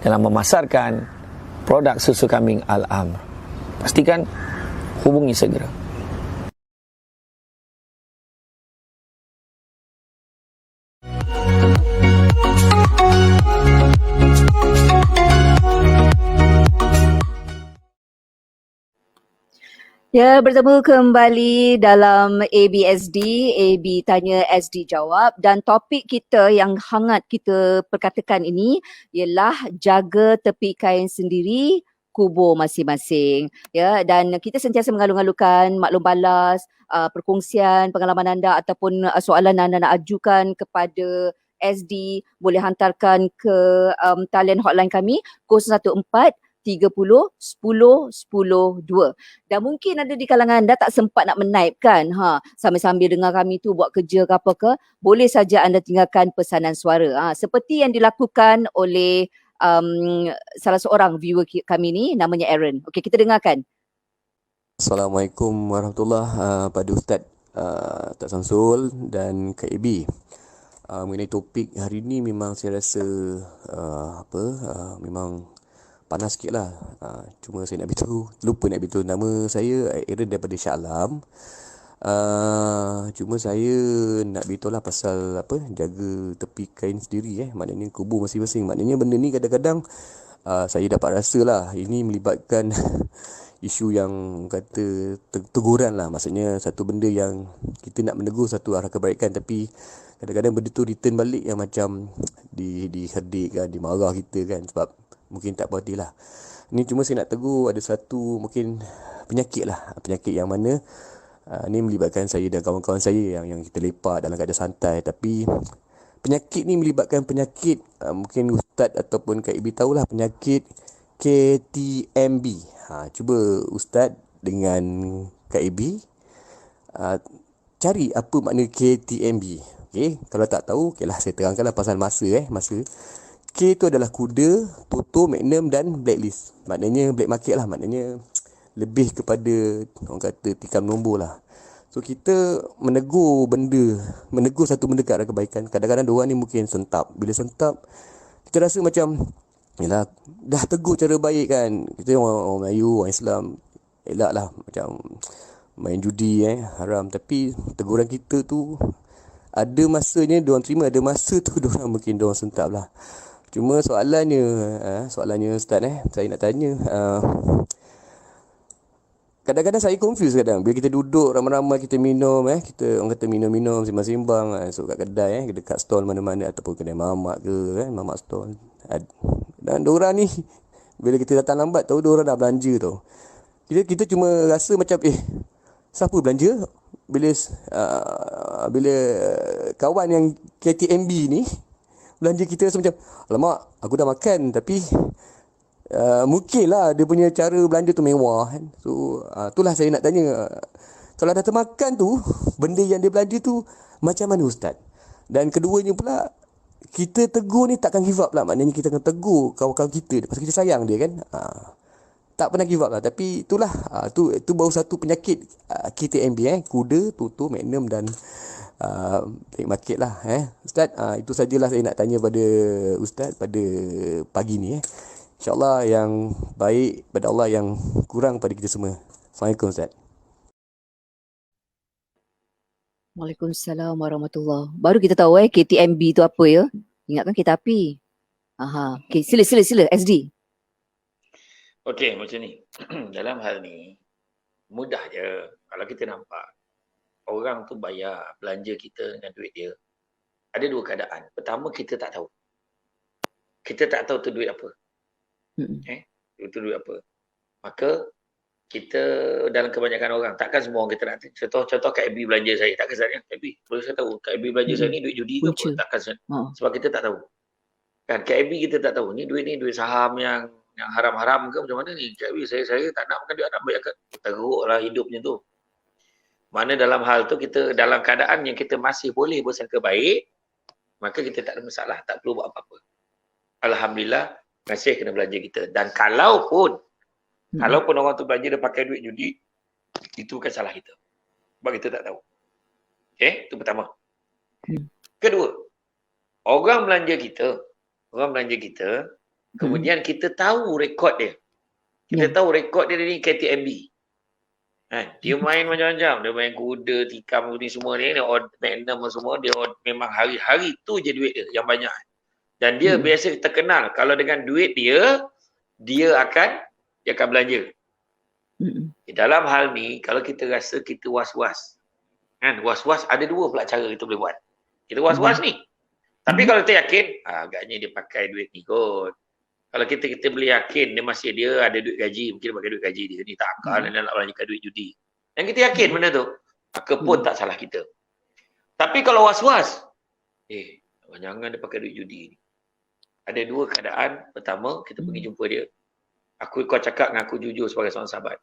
dalam memasarkan produk susu kambing Al-Amr. Pastikan hubungi segera. Ya, bertemu kembali dalam ABSD, AB Tanya SD Jawab, dan topik kita yang hangat kita perkatakan ini ialah jaga tepi kain sendiri, kubur masing-masing. Ya, dan kita sentiasa mengalu-alukan maklum balas, perkongsian pengalaman anda ataupun soalan anda nak ajukan kepada SD, boleh hantarkan ke talian hotline kami 014 30 10 10 2. Dan mungkin ada di kalangan anda tak sempat nak menaipkan, sambil-sambil dengar kami tu buat kerja ke apa ke, boleh saja anda tinggalkan pesanan suara. Seperti yang dilakukan oleh salah seorang viewer kami ni, namanya Aaron. Okey, kita dengarkan. Assalamualaikum warahmatullahi pada Ustaz Tak Samsul dan Kak AB. Mengenai topik hari ni memang saya rasa memang panas sikit lah. Cuma saya nak beritahu, lupa nak beritahu nama saya Aaron daripada Shah Alam. Cuma saya nak beritahu lah pasal jaga tepi kain sendiri, maknanya kubur masing-masing. Maknanya benda ni kadang-kadang saya dapat rasa lah ini melibatkan isu yang kata teguran lah. Maksudnya satu benda yang kita nak menegur satu arah kebaikan, tapi kadang-kadang benda tu return balik yang macam diherdik kan, dimarah kita kan, sebab mungkin tak berhati lah. Ni cuma saya nak tegur ada satu mungkin penyakit lah. Penyakit yang mana ni melibatkan saya dan kawan-kawan saya yang kita lepak dalam keadaan santai. Tapi penyakit ni melibatkan penyakit mungkin Ustaz ataupun Kak Ibi tahulah, penyakit KTMB. Cuba Ustaz dengan Kak Ibi cari apa makna KTMB. Okay? Kalau tak tahu, okay lah, saya terangkanlah pasal masa. Masa K tu adalah kuda, Toto, Magnum dan Blacklist. Maknanya black market lah. Maknanya lebih kepada orang kata tikam nombor lah. So kita menegur satu benda ke arah kebaikan. Kadang-kadang diorang ni mungkin sentap. Bila sentap, kita rasa macam yelah, dah tegur cara baik kan. Kita orang Melayu, orang Islam, elak lah macam main judi haram. Tapi teguran kita tu ada masanya diorang terima, ada masa tu diorang mungkin diorang sentap lah. Cuma soalannya Ustaz, saya nak tanya, kadang-kadang saya confuse kadang bila kita duduk ramai-ramai kita minum, kita orang kata minum-minum sembang-sembang, so kat kedai, dekat stall mana-mana ataupun kedai mamak ke mamak stall. Dan diorang ni bila kita datang lambat tahu diorang dah belanja tau. Kita cuma rasa macam siapa belanja? Bila kawan yang KTMB ni belanja, kita rasa macam alamak, aku dah makan, tapi mungkin lah dia punya cara belanja tu mewah kan. So itulah saya nak tanya, kalau dah termakan tu, benda yang dia belanja tu macam mana Ustaz? Dan keduanya pula, kita tegur ni takkan give up lah. Maknanya kita akan tegur kawan-kawan kita pasal kita sayang dia kan. Tak pernah give up lah. Tapi itulah, tu baru satu penyakit KTMB, kuda, Toto, Magnum dan black market lah. Ustaz, itu sajalah saya nak tanya pada Ustaz pada pagi ni. InsyaAllah yang baik pada Allah, yang kurang pada kita semua. Assalamualaikum Ustaz. Waalaikumsalam warahmatullahi. Baru kita tahu KTMB tu apa ya. Ingatkan kereta api. Aha. Okay, sila SD. Okey, macam ni. Dalam hal ni, mudah je. Kalau kita nampak, orang tu bayar belanja kita dengan duit dia. Ada dua keadaan. Pertama, kita tak tahu. Kita tak tahu tu duit apa. Itu duit apa. Maka, kita dalam kebanyakan orang, takkan semua orang kita nak contoh Kak Abby belanja saya. Takkan saya, Kak Abby, boleh saya tahu Kak Abby belanja saya ni duit judi ke apa? Takkan saya. Sebab kita tak tahu. Kan, Kak Abby kita tak tahu. Ni duit saham yang haram-haram ke macam mana ni? Kak Abby, saya tak nak makan duit, nak bayar kat. Teruklah hidupnya tu. Mana dalam hal tu kita dalam keadaan yang kita masih boleh bersangka baik, maka kita tak ada masalah, tak perlu buat apa-apa. Alhamdulillah, masih kena belanja kita. Dan kalaupun orang tu belanja dia pakai duit judi, itu bukan salah kita. Sebab kita tak tahu. Okay, itu pertama. Kedua, orang belanja kita, kemudian kita tahu rekod dia. Kita tahu rekod dia ni KTMB. Dia main macam-macam. Dia main kuda, tikam ni semua ni. Dia Magnum semua. Dia memang hari-hari tu je duit dia yang banyak. Dan dia biasa terkenal. Kalau dengan duit dia akan belanja. Dalam hal ni, kalau kita rasa kita was-was. Kan? Was-was ada dua pula cara kita boleh buat. Kita was-was ni. Tapi kalau kita yakin, agaknya dia pakai duit ni kot. Kalau kita boleh yakin dia ada duit gaji, mungkin dia pakai duit gaji dia ni, takkan dia nak belanjakan duit judi. Dan kita yakin benda tu, maka pun tak salah kita. Tapi kalau was-was, jangan dia pakai duit judi ni. Ada dua keadaan. Pertama, kita pergi jumpa dia. Kau cakap dengan aku jujur sebagai seorang sahabat.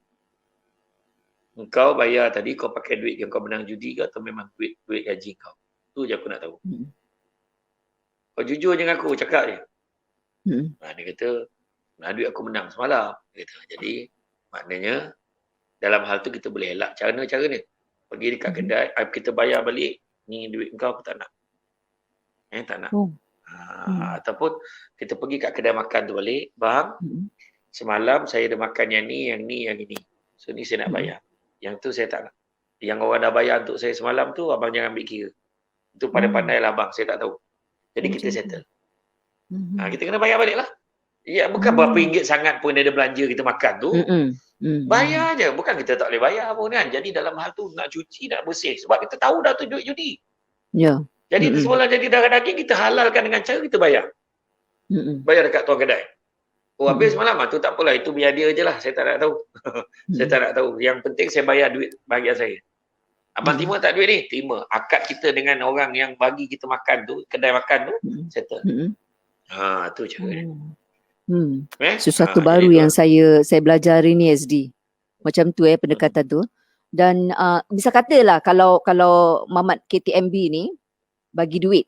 Engkau bayar tadi, kau pakai duit yang kau menang judi ke atau memang duit gaji kau? Tu je aku nak tahu. Kau jujur dengan aku, cakap dia. Dia kata, duit aku menang semalam. Dia kata, jadi maknanya dalam hal tu kita boleh elak cara ni. Pergi dekat kedai, kita bayar balik, ni duit kau aku tak nak. Tak nak. Ataupun kita pergi kat kedai makan tu balik, bang, semalam saya ada makan yang ni. So ni saya nak bayar. Yang tu saya tak nak. Yang orang dah bayar untuk saya semalam tu, abang jangan ambil kira. Itu pandai-pandai lah abang, saya tak tahu. Jadi kita settle. Kita kena bayar balik lah. Ya, bukan berapa ringgit sangat pun dia ada belanja kita makan tu. Bayar je. Bukan kita tak boleh bayar pun kan. Jadi dalam hal tu nak cuci, nak bersih. Sebab kita tahu dah tu duit judi. Ya. Jadi sebelum jadi darah daging, kita halalkan dengan cara kita bayar. Bayar dekat tuan kedai. Habis malam tu tak apalah. Itu biar dia je lah. Saya tak nak tahu. Saya tak nak tahu. Yang penting saya bayar duit bahagian saya. Abang terima tak duit ni? Terima. Akad kita dengan orang yang bagi kita makan tu, kedai makan tu, settle. Tu cara dia. Sesuatu baru yang saya belajar hari ni SD. Macam tu pendekatan tu. Dan bisa katalah kalau Mamat KTMB ni bagi duit.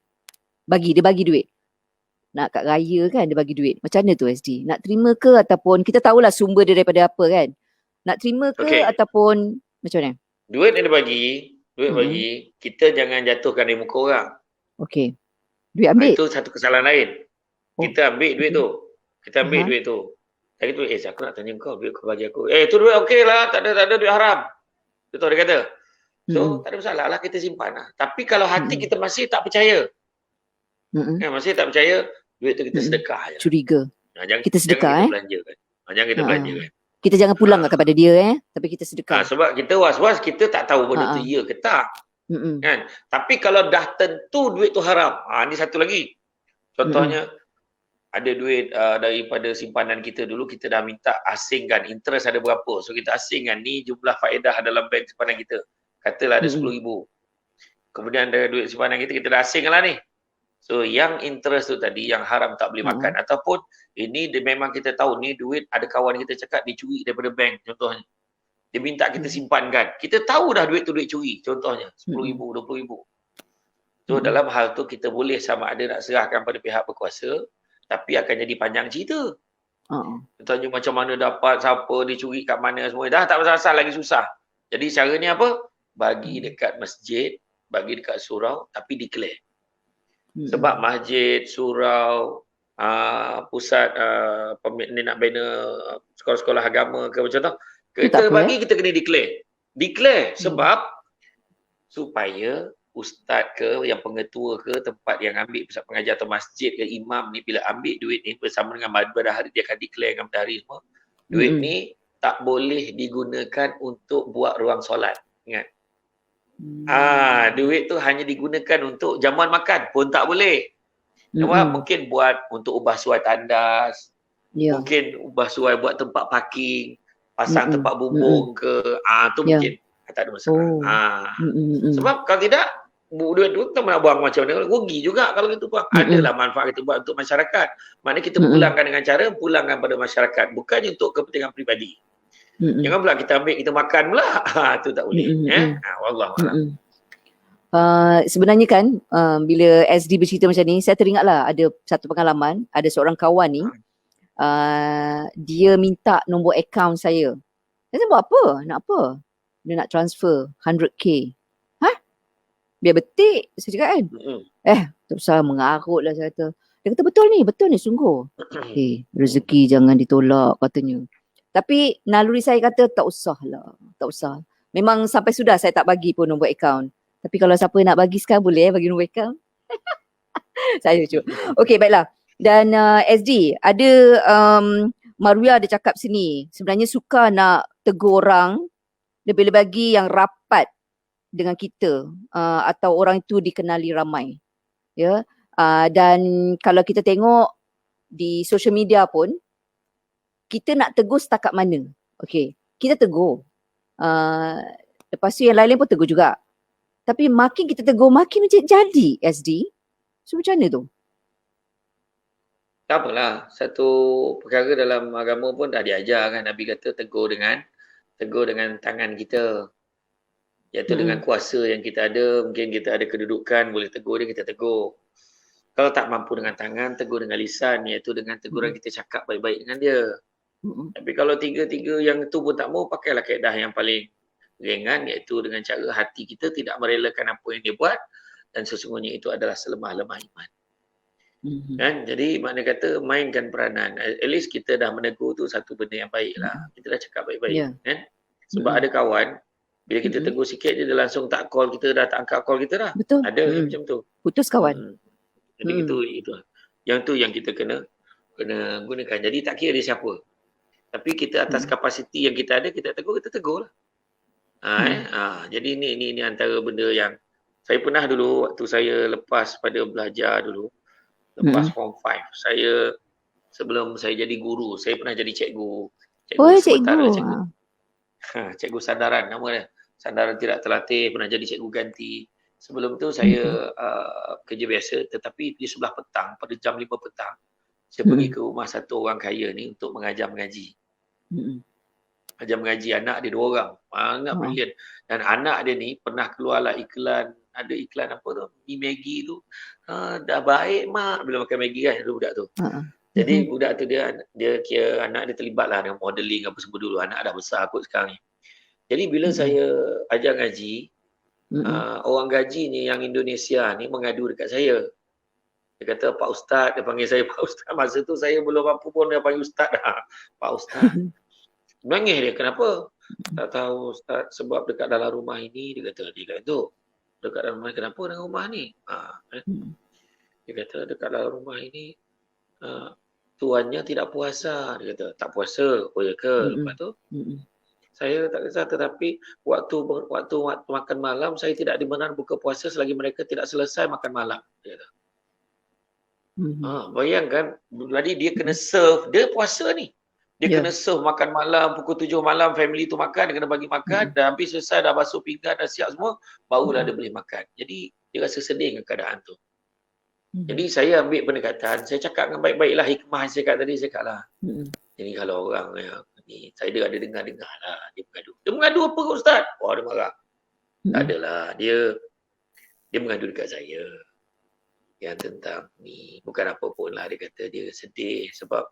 Dia bagi duit. Nak kat raya kan dia bagi duit. Macam mana tu SD? Nak terima ke ataupun kita tahulah sumber dia daripada apa kan? Nak terima ke ataupun macam mana? Duit yang dia bagi, kita jangan jatuhkan di muka orang. Okey. Duit ambil. Itu satu kesalahan lain. Kita ambil duit tu. Duit tu. Lagi tu, aku nak tanya kau, duit kau bagi aku. Tu duit okey lah, tak ada duit haram. Itu dia kata. So, tak ada masalah lah, kita simpan lah. Tapi kalau hati kita masih tak percaya, masih tak percaya, duit tu kita sedekah je. Curiga. Kita sedekah jangan kita belanja kan. Jangan kita belanja kan. Kita jangan pulang kepada dia tapi kita sedekah. Sebab kita was-was, kita tak tahu benda tu ya ke tak. Kan? Tapi kalau dah tentu duit tu haram, ni satu lagi. Contohnya, ada duit daripada simpanan kita dulu, kita dah minta asingkan, interest ada berapa. So kita asingkan, ni jumlah faedah dalam bank simpanan kita. Katalah ada 10,000. Kemudian ada duit simpanan kita dah asingkan lah ni. So yang interest tu tadi, yang haram tak boleh makan. Ataupun ini dia memang kita tahu ni duit ada kawan kita cakap dicuri daripada bank contohnya. Dia minta kita simpankan. Kita tahu dah duit tu duit curi contohnya. 10,000, 20,000. So dalam hal tu kita boleh sama ada nak serahkan pada pihak berkuasa. Tapi akan jadi panjang cerita. Contohnya macam mana dapat, siapa dicuri kat mana semua. Dah tak pasal lagi susah. Jadi caranya apa? Bagi dekat masjid, bagi dekat surau tapi declare. Sebab masjid, surau, pusat ni nak bina sekolah-sekolah agama ke macam tu, kita bagi kita kena declare sebab supaya ustaz ke, yang pengetua ke, tempat yang ambil pusat pengajar atau masjid ke, imam ni bila ambil duit ni bersama dengan bendahari, dia akan declare dengan bendahari semua, duit ni tak boleh digunakan untuk buat ruang solat. Ingat. Duit tu hanya digunakan untuk jamuan makan pun tak boleh. Nampak? Mungkin buat untuk ubah suai tandas, mungkin ubah suai buat tempat parking, pasang tempat bumbung ke, tu mungkin tak ada masalah. Sebab kalau tidak, duit tu kita nak buang macam mana, rugi juga kalau kita buang. Adalah manfaat kita buat untuk masyarakat. Maknanya kita pulangkan dengan cara pulangkan pada masyarakat, bukannya untuk kepentingan peribadi. Jangan pula kita ambil, kita makan pula. Tu tak boleh. Wallahualam. Sebenarnya kan bila SD bercerita macam ni, saya teringatlah ada satu pengalaman, ada seorang kawan ni dia minta nombor akaun saya. Saya buat apa? Nak apa? Dia nak transfer 100k. Biar betik, saya cakap kan. Tak usah mengarut lah, saya kata. Dia kata betul ni sungguh. Rezeki jangan ditolak katanya. Tapi naluri saya kata tak usah. Memang sampai sudah saya tak bagi pun nombor akaun. Tapi kalau siapa nak bagi sekarang boleh bagi nombor akaun. Saya cuba. Okey, baiklah. Dan SD, ada Maruya ada cakap sini, sebenarnya suka nak tegur orang, lebih-lebih bagi yang rapat dengan kita atau orang itu dikenali ramai. Ya. Dan kalau kita tengok di social media pun, kita nak tegur setakat mana. Okey, kita tegur. Lepas tu yang lain-lain pun tegur juga. Tapi makin kita tegur, makin jadi SD. So macam mana tu? Tak apalah. Satu perkara dalam agama pun dah diajar kan. Nabi kata tegur dengan tangan kita. Iaitu dengan kuasa yang kita ada. Mungkin kita ada kedudukan, boleh tegur dia, kita tegur. Kalau tak mampu dengan tangan, tegur dengan lisan. Iaitu dengan teguran kita cakap baik-baik dengan dia. Tapi kalau tiga-tiga yang itu pun tak mau, pakailah kaedah yang paling ringan, iaitu dengan cara hati kita tidak merelakan apa yang dia buat, dan sesungguhnya itu adalah selemah-lemah iman. Kan? Jadi makna kata mainkan peranan. At least kita dah menegur tu satu benda yang baik lah. Kita dah cakap baik-baik. Kan? Sebab ada kawan, bila kita tegur sikit dia langsung tak call kita, dah tak angkat call kita dah. Betul. Ada yang macam tu. Putus kawan. Jadi itu. Yang tu yang kita kena gunakan. Jadi tak kira dia siapa. Tapi kita atas kapasiti yang kita ada, kita tegur lah. Jadi ini antara benda yang saya pernah dulu waktu saya lepas pada belajar dulu, lepas form 5, saya sebelum saya jadi guru, saya pernah jadi cikgu. Cikgu sandaran nama dia. Sandaran tidak terlatih, pernah jadi cikgu ganti. Sebelum tu saya kerja biasa, tetapi di sebelah petang, pada jam 5 petang, saya pergi ke rumah satu orang kaya ni untuk mengajar mengaji. Ajar mengaji anak dia 2 orang. Sangat brilian. Dan anak dia ni pernah keluarlah iklan, ada iklan apa tu, mi Maggi tu. Dah baik mak bila makan Maggi kan budak tu. Jadi budak tu dia kira anak dia terlibat lah dengan modeling apa semua dulu. Anak dah besar kot sekarang ni. Jadi bila saya ajar ngaji, orang gaji ni yang Indonesia ni mengadu dekat saya. Dia kata, Pak Ustaz, dia panggil saya Pak Ustaz. Masa tu saya belum apa pun dia panggil Ustaz dah. Pak Ustaz. Menangis dia, kenapa? Tak tahu Ustaz, sebab dekat dalam rumah ini, dia kata, dekat dalam rumah ni, kenapa dengan rumah ni? Dia kata, dekat dalam rumah ini, tuannya tidak puasa. Dia kata, tak puasa. Oh ya ke? Lepas tu, saya tak kisah, tetapi waktu makan malam, saya tidak dibenarkan buka puasa selagi mereka tidak selesai makan malam. Dia kata. Bayangkan, jadi dia kena serve, dia puasa ni. Dia kena serve makan malam, pukul 7 malam, family tu makan, dia kena bagi makan, dan habis selesai dah basuh pinggan, dah siap semua, barulah dia boleh makan. Jadi, dia rasa sedih dengan keadaan tu. Jadi, saya ambil pendekatan, saya cakap dengan baik-baik lah, hikmah yang saya cakap tadi, saya cakap lah. Jadi, kalau orang ni, saya ada dengar-dengar lah, dia mengadu. Dia mengadu apa ke Ustaz? Wah, dia marah. Tak adalah, dia mengadu dekat saya. Yang tentang ni, bukan apa pun lah, dia kata dia sedih sebab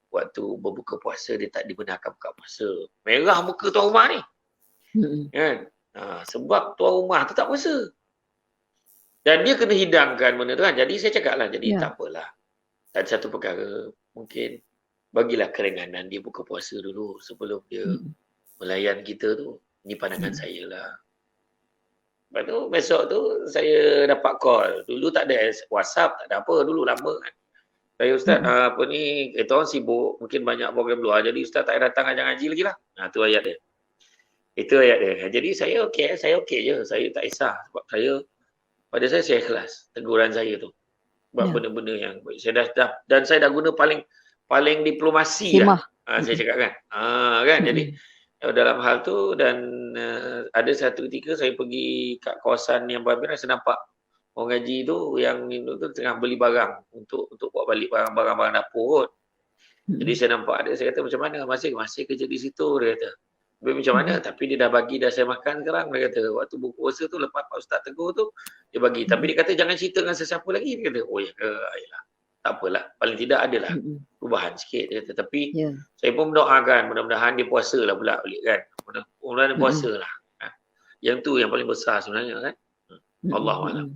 waktu berbuka puasa dia tak dibenarkan buka puasa. Merah muka tuan rumah ni. Kan? Sebab tuan rumah tu tak puasa. Dan dia kena hidangkan benda tu kan. Jadi saya cakap lah, jadi tak apalah. Ada satu perkara, mungkin bagilah keringanan dia buka puasa dulu sebelum dia melayan kita tu. Ini pandangan saya lah. Lepas tu besok tu saya dapat call. Dulu tak ada WhatsApp, tak ada apa. Dulu lama kan. Saya Ustaz, apa ni, kita orang sibuk. Mungkin banyak program luar. Jadi Ustaz tak payah datang ajar ngaji lagi lah. Tu ayat dia. Itu ayat dia. Jadi saya okey je. Saya tak kisah. Sebab pada saya ikhlas teguran saya tu. Sebab benda-benda yang saya dah dan saya dah guna paling diplomasi lah. Saya cakap kan. Kan. Jadi dalam hal tu dan ada satu ketika saya pergi kat kawasan yang berbeza, saya nampak orang ngaji tu yang tu tengah beli barang untuk buat balik barang-barang dapur kot. Jadi saya nampak dia, saya kata macam mana masih kerja di situ, dia kata. Macam mana? Tapi dia dah bagi dah saya makan sekarang, dia kata. Waktu buku puasa tu lepas Pak Ustaz tegur tu dia bagi. Tapi dia kata jangan cerita dengan sesiapa lagi, dia kata. Oh ya ke? Ayolah. Tak apalah. Paling tidak adalah perubahan sikit, dia kata. Tapi saya pun mendoakan mudah-mudahan dia puasa lah pula balik kan. Mudah-mudahan dia puasa lah. Yang tu yang paling besar sebenarnya kan. Allahuakbar.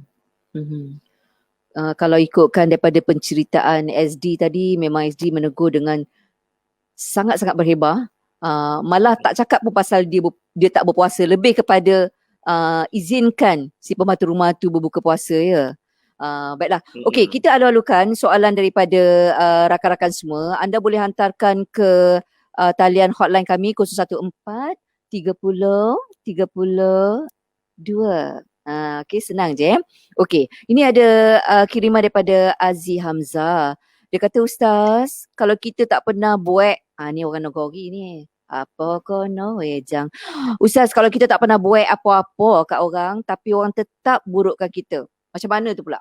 Kalau ikutkan daripada penceritaan SD tadi, memang SD menegur dengan sangat-sangat berhebah. Malah tak cakap pun pasal dia tak berpuasa, lebih kepada izinkan si pembantu rumah tu berbuka puasa ya. Baiklah. Okey, kita alu-alukan soalan daripada rakan-rakan semua. Anda boleh hantarkan ke talian hotline kami 014 30 32. Okey, senang je. Okey, ini ada kiriman daripada Aziz Hamzah. Dia kata, Ustaz, kalau kita tak pernah buat, ni orang Nagori ni. Apa kono wejang. Ustaz, kalau kita tak pernah buat apa-apa kat orang, tapi orang tetap burukkan kita. Macam mana tu pula?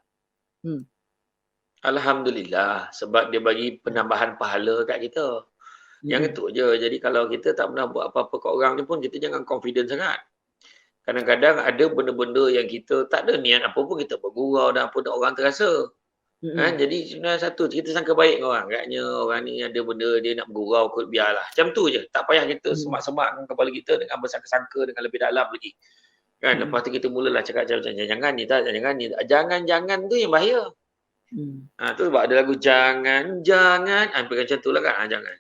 Alhamdulillah, sebab dia bagi penambahan pahala kat kita. Yang itu je. Jadi kalau kita tak pernah buat apa-apa kat orang ni pun, kita jangan confident sangat. Kadang-kadang ada benda-benda yang kita tak ada niat apa pun, kita bergurau dan apa dan orang terasa. Jadi sebenarnya satu, kita sangka baik dengan orang. Katanya orang ni ada benda dia nak bergurau, kot biarlah. Macam tu je. Tak payah kita semak-semak kepala kita dengan bersangka-sangka dengan lebih dalam lagi. Kan? Lepas tu kita mulalah cakap jangan ni tak, jangan ni tak. Jangan tu yang bahaya. Tu sebab ada lagu jangan. Hampir macam tu lah kan. Jangan.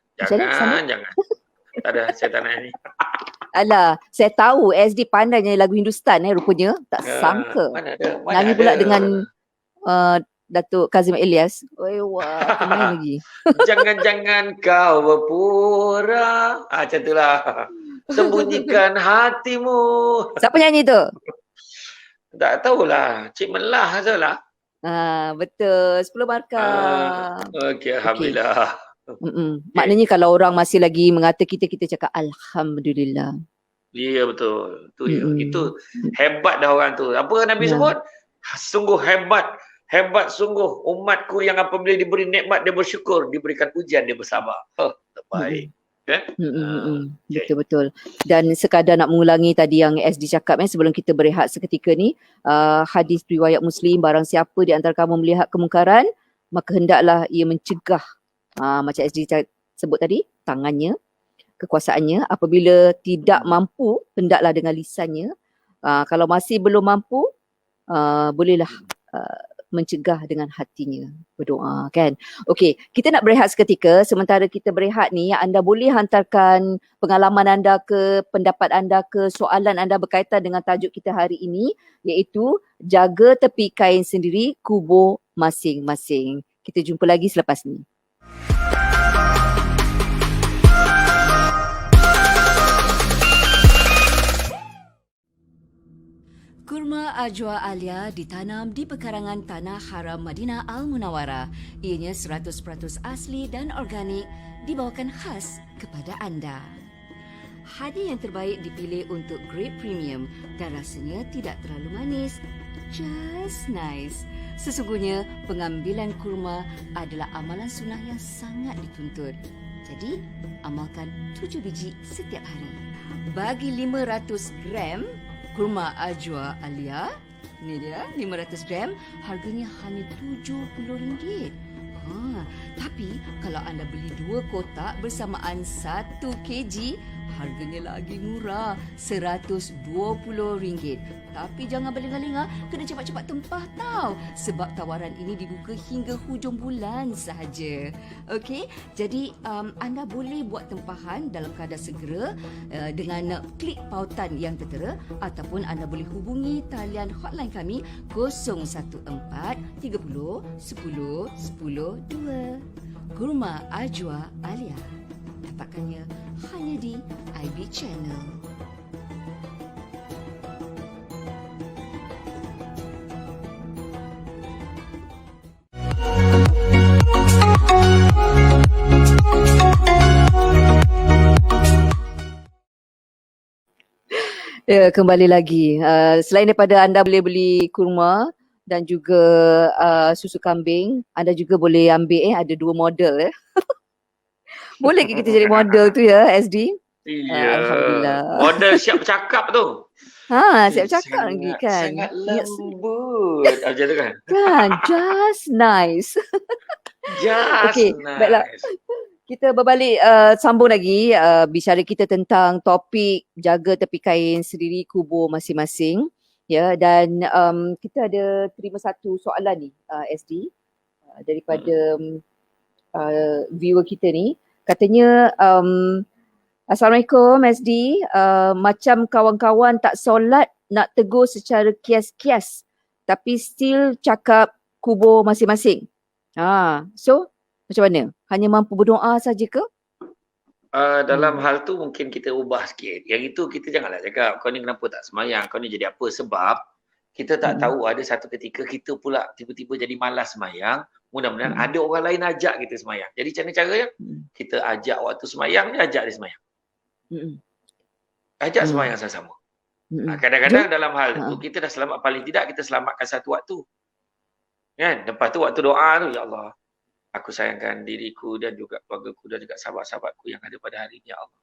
Tak ada, saya tak nak ni. Alah, saya tahu SD pandainya lagu Hindustan rupanya. Tak sangka. Mana ada. Nyanyi pula dengan Datuk Kazim Elias. Wah, kemain lagi. Jangan kau berpura. Macam itulah. Sembunyikan hatimu. Siapa nyanyi tu? Tak tahulah. Cik Melah sajalah. Betul. 10 markah. Okey, alhamdulillah. Maknanya kalau orang masih lagi mengata kita cakap Alhamdulillah. Ya, betul. Itu hebat dah orang tu. Apa Nabi sebut? Sungguh hebat sungguh umatku yang apabila diberi nikmat dia bersyukur, diberikan ujian dia bersabar. Terbaik. Betul-betul. Dan sekadar nak mengulangi tadi yang SD cakap sebelum kita berehat seketika ni, hadis riwayat Muslim, barang siapa di antara kamu melihat kemungkaran, maka hendaklah ia mencegah. Macam SD sebut tadi, tangannya, kekuasaannya. Apabila tidak mampu, hendaklah dengan lisannya. Kalau masih belum mampu, bolehlah mencegah dengan hatinya, berdoa kan. Okey, kita nak berehat seketika. Sementara kita berehat ni, anda boleh hantarkan pengalaman anda ke, pendapat anda ke, soalan anda berkaitan dengan tajuk kita hari ini, iaitu jaga tepi kain sendiri, kubur masing-masing. Kita jumpa lagi selepas ni. Kurma Ajwa Alia ditanam di pekarangan Tanah Haram Madinah Al-Munawwarah. Ianya 100% asli dan organik, dibawakan khas kepada anda. Hadi yang terbaik dipilih untuk grade premium dan rasanya tidak terlalu manis. Just nice. Sesungguhnya, pengambilan kurma adalah amalan sunnah yang sangat dituntut. Jadi, amalkan 7 biji setiap hari. Bagi 500 gram kurma Ajwa Alia, ni dia 500 gram, harganya hanya RM70. Tapi kalau anda beli 2 kotak bersamaan 1 kg, Harganya lagi murah, RM120. Tapi jangan berlengah-lengah, kena cepat-cepat tempah tau. Sebab tawaran ini dibuka hingga hujung bulan sahaja. Okey, jadi anda boleh buat tempahan dalam keadaan segera dengan klik pautan yang tertera ataupun anda boleh hubungi talian hotline kami 014 30 10 10 2. Kurma Ajwa Alia. Dapatkannya hanya di IB Channel. Ya, kembali lagi. Selain daripada anda boleh beli kurma dan juga susu kambing, anda juga boleh ambil ada 2 model. Boleh ke kita jadi model tu ya, SD? Iya. Alhamdulillah. Model siap cakap tu. Siap cakap lagi kan. Sangat Ingat lembut. Macam tu kan? kan, just nice. Just Okey, baiklah. nice. Kita berbalik sambung lagi bicara kita tentang topik jaga tepi kain sendiri kubur masing-masing. Ya, dan kita ada terima satu soalan ni SD daripada viewer kita ni. Katanya Assalamualaikum SD, macam kawan-kawan tak solat nak tegur secara kias-kias tapi still cakap kubur masing-masing. So macam mana? Hanya mampu berdoa saja ke? Dalam hal tu mungkin kita ubah sikit. Yang itu kita janganlah cakap kau ni kenapa tak semayang, kau ni jadi apa. Sebab kita tak tahu ada satu ketika kita pula tiba-tiba jadi malas semayang. Mudah-mudahan ada orang lain ajak kita semayang. Jadi macam mana caranya? Kita ajak waktu semayang, dia ajak dia semayang. Ajak semayang sama-sama. Kadang-kadang dalam hal itu kita dah selamat, paling tidak kita selamatkan satu waktu. Kan? Lepas tu waktu doa tu, ya Allah, aku sayangkan diriku dan juga keluargaku dan juga sahabat-sahabatku yang ada pada hari ini, ya Allah.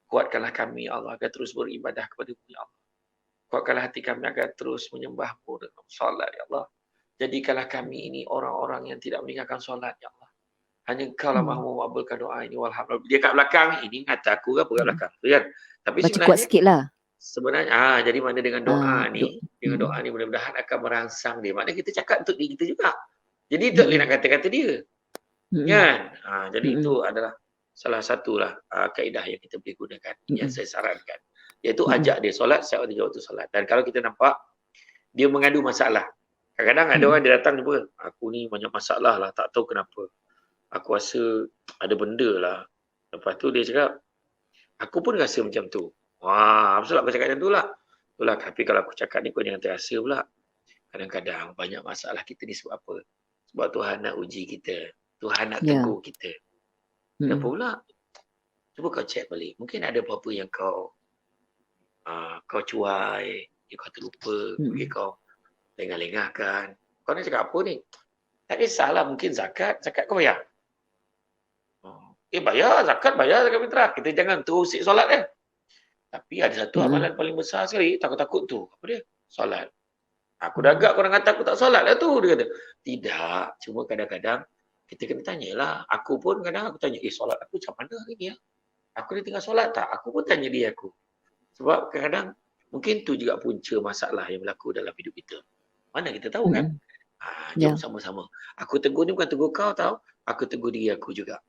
Kuatkanlah kami, ya Allah, agar terus beribadah kepada-Mu, ya Allah. Kuatkanlah hati kami agar terus menyembah-Mu dengan solat, ya Allah. Jadikanlah kami ini orang-orang yang tidak meninggalkan solat, ya Allah. Hanya Engkau lah mahu mengabulkan doa ini. Walhamdulillah. Dia kat belakang, ini kata aku ke apa kat belakang. Kan? Tapi Baca sebenarnya, kuat sikit lah. Sebenarnya, jadi mana dengan doa ni, dengan doa ni mudah-mudahan akan merangsang dia. Maknanya kita cakap untuk diri kita juga. Jadi tak boleh nak kata-kata dia. Kan? Jadi itu adalah salah satulah kaedah yang kita boleh gunakan. Yang saya sarankan. Iaitu ajak dia solat, setiap waktu solat. Dan kalau kita nampak, dia mengadu masalah. Kadang-kadang ada orang dia datang jumpa, aku ni banyak masalah lah, tak tahu kenapa. Aku rasa ada benda lah. Lepas tu dia cakap, aku pun rasa macam tu. Wah, apa aku cakap macam tu lah. Itulah, tapi kalau aku cakap ni kau jangan terasa pula. Kadang-kadang banyak masalah kita ni sebab apa? Sebab Tuhan nak uji kita. Tuhan nak tegur kita. Kenapa pula? Cuba kau check balik. Mungkin ada apa-apa yang kau cuai, kau terlupa, mungkin kau lengah-lengahkan. Kau nak cakap apa ni? Tak kisahlah, mungkin zakat kau bayar. Bayar, zakat fitrah. Kita jangan terusik solat kan. Tapi ada satu amalan paling besar sekali, takut-takut tu. Apa dia? Solat. Aku dah agak korang kata aku tak solat lah tu. Dia kata, tidak. Cuma kadang-kadang kita kena tanyalah. Aku pun kadang aku tanya, solat aku macam mana hari ni ya? Aku ni tengah solat tak? Aku pun tanya dia aku. Sebab kadang-kadang mungkin tu juga punca masalah yang berlaku dalam hidup kita. Mana kita tahu kan? Jom sama-sama. Aku tegur ni bukan tegur kau tau. Aku tegur diri aku juga.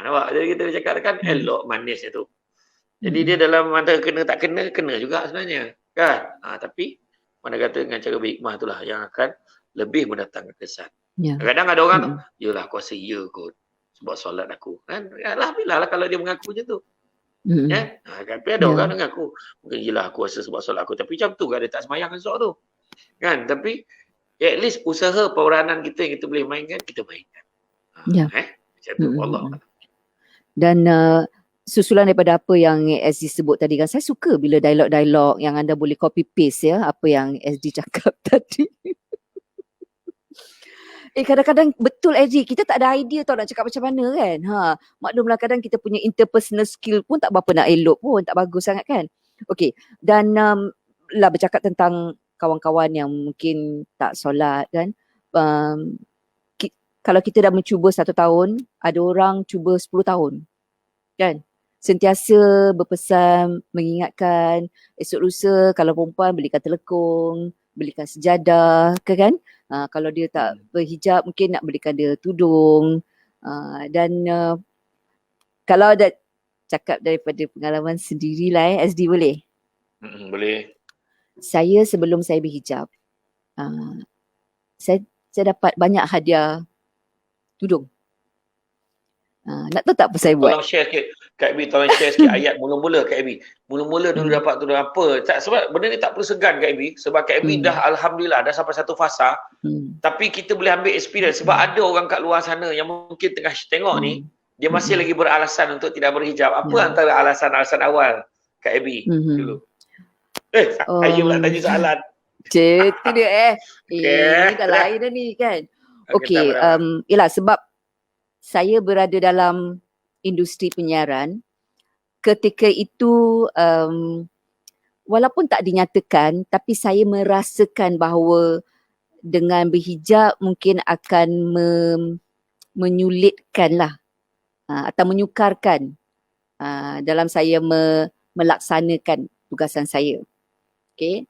Nampak? Jadi kita cakap kan elok manisnya tu. Jadi dia dalam antara kena tak kena, kena juga sebenarnya. Kan? Tapi mana kata dengan cara berhikmah itulah yang akan lebih mendatangkan kesan. Kadang-kadang ada orang, yelah aku rasa ya kot. Sebab solat aku. Kan? Alhamdulillah lah kalau dia mengaku macam tu. Tapi ada orang mengaku, mungkin yelah aku rasa sebab solat aku. Tapi macam tu kan dia tak semayang esok tu. Kan? Tapi at least usaha peranan kita yang kita boleh mainkan, kita mainkan. Macam tu. Allah. Dan susulan daripada apa yang SD sebut tadi kan, saya suka bila dialog-dialog yang anda boleh copy paste ya apa yang SD cakap tadi. Kadang-kadang betul SD, kita tak ada idea tau nak cakap macam mana kan. Maklumlah kadang kita punya interpersonal skill pun tak berapa nak elok pun, tak bagus sangat kan. Okey, dan lah bercakap tentang kawan-kawan yang mungkin tak solat kan. Kalau kita dah mencuba 1 tahun, ada orang cuba 10 tahun. Kan? sentiasa berpesan, mengingatkan esok lusa kalau perempuan belikan telekung, belikan sejadah, kan? Kalau dia tak berhijab mungkin nak belikan dia tudung. Dan kalau ada cakap daripada pengalaman sendirilah SD boleh? Boleh. Saya sebelum saya berhijab, saya dapat banyak hadiah tudung. Nak tahu tak apa saya buat? Tolong share sikit. Kak Abi, tolong share sikit ayat mula-mula Kak Abi. Mula-mula dulu dapat tudung apa. Sebab benda ni tak perlu segan Kak Abi. Sebab Kak Abi dah Alhamdulillah dah sampai satu fasa. Tapi kita boleh ambil experience. Sebab ada orang kat luar sana yang mungkin tengah tengok ni, dia masih lagi beralasan untuk tidak berhijab. Apa antara alasan-alasan awal Kak Abi dulu? Saya pula tanya soalan. Itu dia ini dah lain dah ni kan. Okey, yelah sebab saya berada dalam industri penyiaran. Ketika itu walaupun tak dinyatakan, tapi saya merasakan bahawa dengan berhijab mungkin akan menyulitkan lah atau menyukarkan dalam saya melaksanakan tugasan saya. Okay.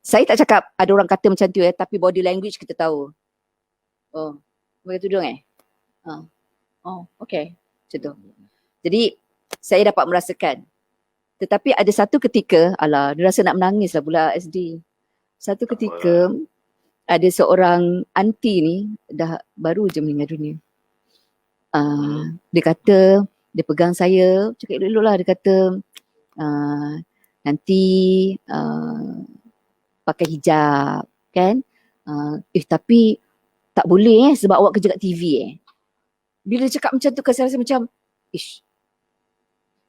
Saya tak cakap ada orang kata macam tu tapi body language kita tahu. Oh, pakai tudung okay. Macam tu. Jadi, saya dapat merasakan. Tetapi ada satu ketika, dia rasa nak menangis lah pula SD. Satu ketika, ada seorang aunty ni, dah baru je meninggal dunia. Dia kata, dia pegang saya, cakap elok-elok lah, dia kata, nanti pakai hijab, kan? Tapi tak boleh sebab awak kerja kat TV Bila dia cakap macam tu, saya rasa macam,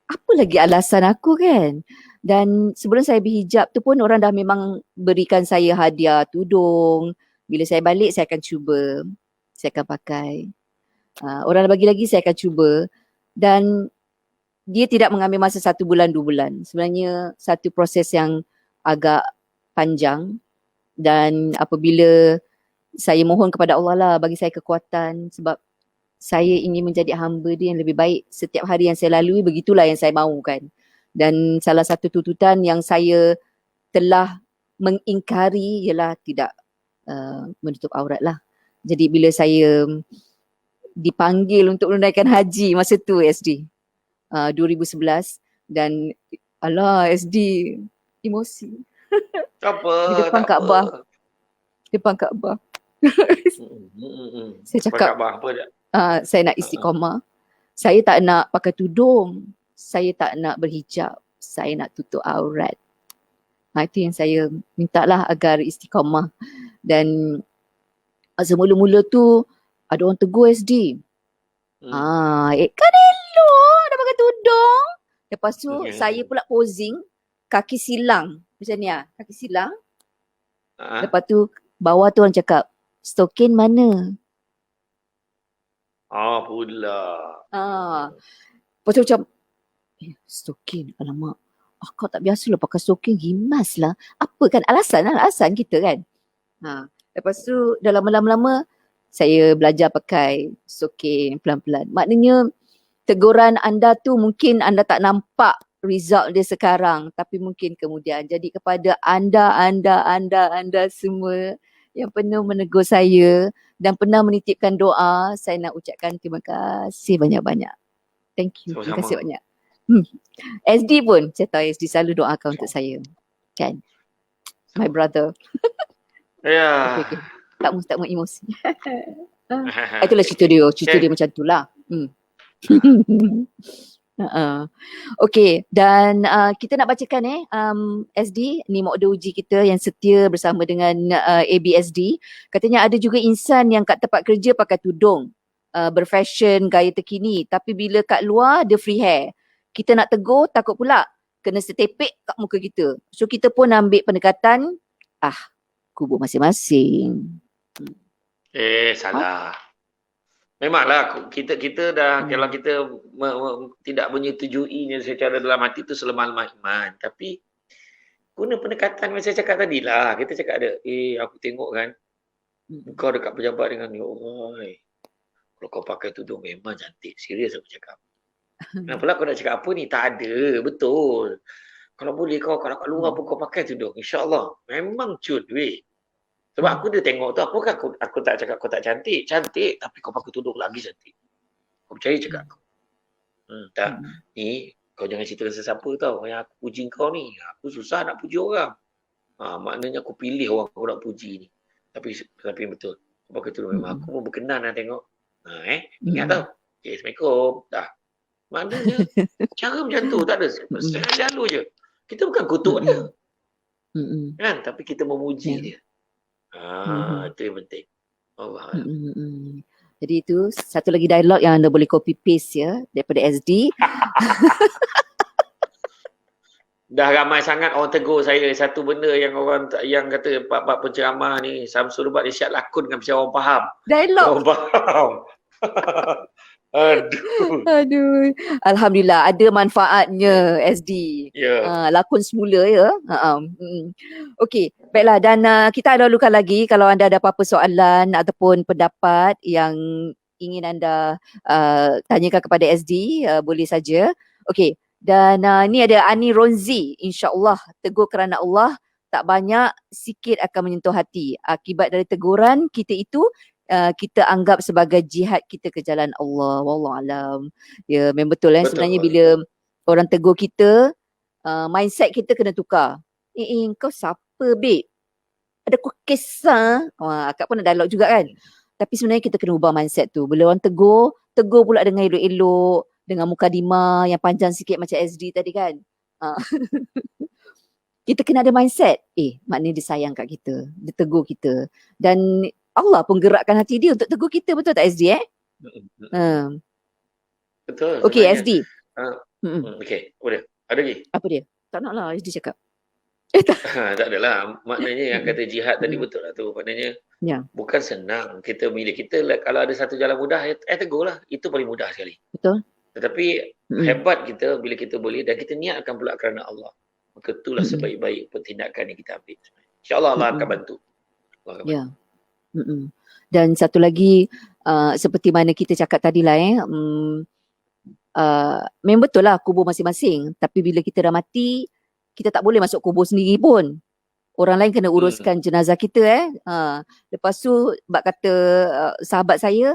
apa lagi alasan aku kan? Dan sebelum saya berhijab tu pun orang dah memang berikan saya hadiah tudung. Bila saya balik, saya akan cuba. Saya akan pakai. Orang bagi lagi, saya akan cuba. Dan dia tidak mengambil masa 1 bulan, 2 bulan. Sebenarnya satu proses yang agak panjang. Dan apabila saya mohon kepada Allah lah bagi saya kekuatan sebab saya ingin menjadi hamba dia yang lebih baik. Setiap hari yang saya lalui begitulah yang saya mahukan. Dan salah satu tuntutan yang saya telah mengingkari ialah tidak menutup aurat lah. Jadi bila saya dipanggil untuk menunaikan haji masa tu SD 2011 dan SD emosi. Apa? Di depan Kaabah. Depan Kaabah. Saya cakap saya nak istiqamah. Saya tak nak pakai tudung. Saya tak nak berhijab. Saya nak tutup aurat. Itu yang saya minta lah agar istiqamah. Dan semula-mula tu ada orang tegur SD. Kan elok dah pakai tudung. Lepas tu saya pula posing kaki silang. Macam ni kaki silang. Lepas tu bawah tu orang cakap, stokin mana? Pula. Lepas tu macam, stokin, alamak. Kau tak biasalah pakai stokin, himas lah. Apa kan alasan kita kan. Lepas tu dah lama-lama saya belajar pakai stokin pelan-pelan. Maknanya teguran anda tu mungkin anda tak nampak result dia sekarang. Tapi mungkin kemudian. Jadi kepada anda semua yang pernah menegur saya dan pernah menitipkan doa, saya nak ucapkan terima kasih banyak-banyak. Thank you. Terima kasih banyak. SD pun, saya tahu SD selalu doakan untuk saya. Kan? My brother. Ya. Okay. Tak mau emosi. Itulah cerita dia macam tu lah. Okey, dan kita nak bacakan SD ni modul uji kita yang setia bersama dengan ABSD. Katanya ada juga insan yang kat tempat kerja pakai tudung, berfashion, gaya terkini, tapi bila kat luar dia free hair. Kita nak tegur takut pula kena setepek kat muka kita. So kita pun ambil pendekatan kubur masing-masing. Salah. Memanglah kita dah kalau kita tidak menyetujuinya secara dalam hati itu selemah-lemah iman. Tapi guna pendekatan yang saya cakap tadi lah. Kita cakap ada, aku tengok kan kau dekat pejabat dengan ni, kalau kau pakai tudung memang cantik. Serius aku cakap. Kenapa kau nak cakap apa ni? Tak ada. Betul. Kalau boleh kau kalau kat luar pun kau pakai tudung. InsyaAllah. Memang cud weh. Sebab aku dah tengok tu. Apakah aku tak cakap kau tak cantik? Cantik. Tapi kau pakai tudung lagi cantik. Kau percaya cakap aku? Tak. Ni kau jangan cerita sesiapa tau. Yang aku puji kau ni. Aku susah nak puji orang. Maknanya aku pilih orang aku nak puji ni. Tapi betul. Kau pakai tudung memang aku pun berkenan lah tengok. Ingat tau. Okay, Assalamualaikum. Dah. Maknanya cara macam tu tak ada. Setengah jalur je. Kita bukan kutuk dia. Kan? Tapi kita memuji dia. Itu yang penting. Allah. Jadi itu satu lagi dialog yang anda boleh copy paste ya daripada SD. Dah ramai sangat orang tegur saya satu benda yang orang yang kata pak penceramah ni Samsul buat dia siap lakon dengan macam orang faham. Dialog. Orang faham. Aduh. Alhamdulillah ada manfaatnya SD. Lakon semula ya. Okey, baiklah dan kita ada lalukan lagi kalau anda ada apa-apa soalan ataupun pendapat yang ingin anda tanyakan kepada SD, boleh saja. Okey, dan ni ada Ani Ronzi, insya-Allah tegur kerana Allah tak banyak sikit akan menyentuh hati. Akibat dari teguran kita itu kita anggap sebagai jihad kita ke jalan Allah. Wallahualam. Ya, memang betul sebenarnya bila orang tegur kita, mindset kita kena tukar. Kau siapa babe? Ada kau kisah? Akak pun ada dialog juga kan. Tapi sebenarnya kita kena ubah mindset tu. Bila orang tegur pula dengan elok-elok, dengan mukadimah yang panjang sikit macam SD tadi kan. Kita kena ada mindset. Maknanya dia sayang kat kita. Dia tegur kita. Dan Allah pun gerakkan hati dia untuk tegur kita. Betul tak SD Betul. Okey SD. Okey, boleh. Ada lagi? Apa dia? Tak nak lah SD cakap. Tak adalah. Maknanya yang kata jihad tadi betul lah tu. Maknanya bukan senang. Bila kita kalau ada satu jalan mudah, tegurlah. Itu paling mudah sekali. Betul. Tetapi hebat kita bila kita boleh dan kita niatkan pula kerana Allah. Maka itulah sebaik-baik tindakan yang kita ambil. InsyaAllah Allah akan bantu. Allah akan bantu. Dan satu lagi seperti mana kita cakap tadi lah memang betul lah kubur masing-masing, tapi bila kita dah mati kita tak boleh masuk kubur sendiri pun, orang lain kena uruskan jenazah kita lepas tu bab kata sahabat saya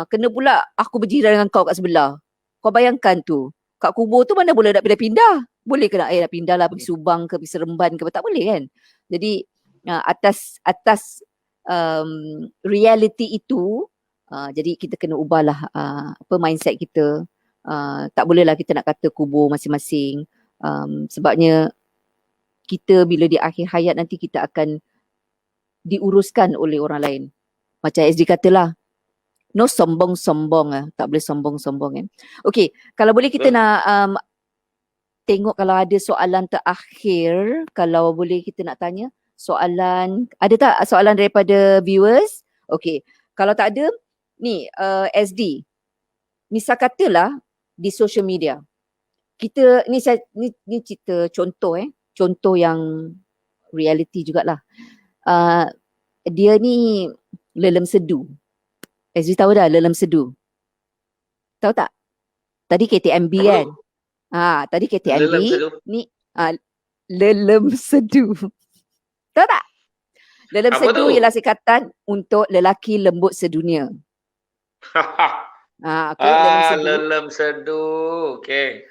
kena pula aku berjiran dengan kau kat sebelah. Kau bayangkan tu kat kubur tu mana boleh nak pindah-pindah, boleh ke nak pindah lah pergi Subang ke pergi Seremban ke, tak boleh kan. Jadi atas reality itu jadi kita kena ubahlah mindset kita. Tak bolehlah kita nak kata kubur masing-masing, sebabnya kita bila di akhir hayat nanti kita akan diuruskan oleh orang lain. Macam SD katalah, no sombong-sombong tak boleh sombong-sombong Okey, kalau boleh kita nak tengok kalau ada soalan terakhir, kalau boleh kita nak tanya soalan, ada tak soalan daripada viewers? Okey, kalau tak ada ni SD, misal katalah di social media kita ni cerita contoh contoh yang reality jugalah. Dia ni lelem sedu. SD tahu dah lelem sedu? Tahu tak? Tadi KTMB kan? Tadi KTMB ni lelem sedu. Tahu tak? Lelem sedu ialah sikatan untuk lelaki lembut sedunia. Lelem sedu. Okey.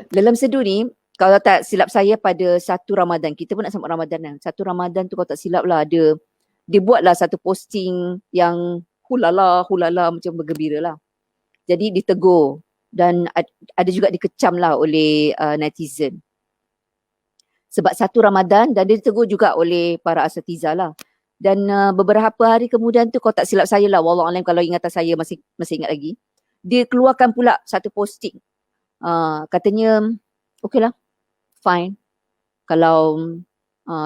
Lelem sedu ni kalau tak silap saya pada satu Ramadan, kita pun nak sambut Ramadan kan. Satu Ramadan tu kalau tak silap lah dia buatlah satu posting yang hulala macam bergembira lah. Jadi ditegur dan ada juga dikecam lah oleh netizen. Sebab satu Ramadan dan dia ditegur juga oleh para asatiza lah. Dan beberapa hari kemudian tu kalau tak silap saya lah, wallahualam kalau ingatan saya masih ingat lagi, dia keluarkan pula satu posting. Katanya, okay lah, fine. Kalau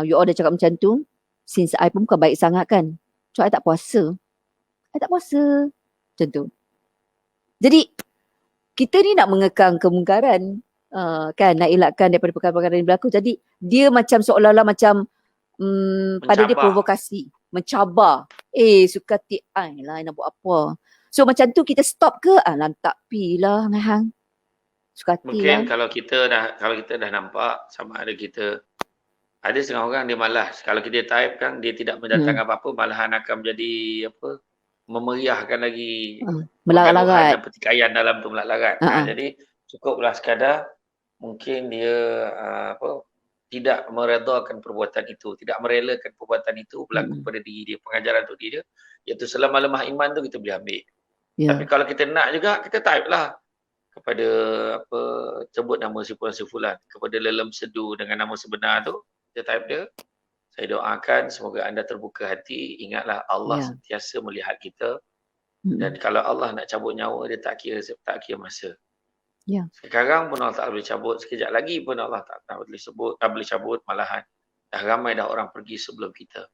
you all dah cakap macam tu, since I pun bukan baik sangat kan, so I tak puasa. Macam tu. Jadi, kita ni nak mengekang kemungkaran, kan, nak elakkan daripada perkara-perkara yang berlaku. Jadi, dia macam seolah-olah macam pada dia provokasi, mencabar. Suka ti ai lah nak buat apa. So macam tu kita stop ke? Lantak pi lah hang. Suka hati lah. Mungkin kalau kita dah nampak sama ada kita, ada setengah orang dia malas. Kalau kita type kan dia tidak mendatangkan apa-apa, malahan akan menjadi apa? Memeriahkan lagi Melarat-larat. dan pertikaian dalam tu melarat. Jadi cukuplah sekadar mungkin dia tidak meredakan perbuatan itu, tidak merelakan perbuatan itu berlaku pada diri dia, pengajaran untuk diri dia, iaitu selama lemah iman tu kita boleh ambil. Tapi kalau kita nak juga, kita type lah kepada apa, sebut nama si fulan, kepada lelem sedu dengan nama sebenar tu, kita type dia. Saya doakan semoga anda terbuka hati, ingatlah Allah sentiasa melihat kita, dan kalau Allah nak cabut nyawa, dia tak kira masa. Sekarang pun Allah tak boleh cabut, sekejap lagi pun Allah tak boleh cabut, malahan dah ramai dah orang pergi sebelum kita.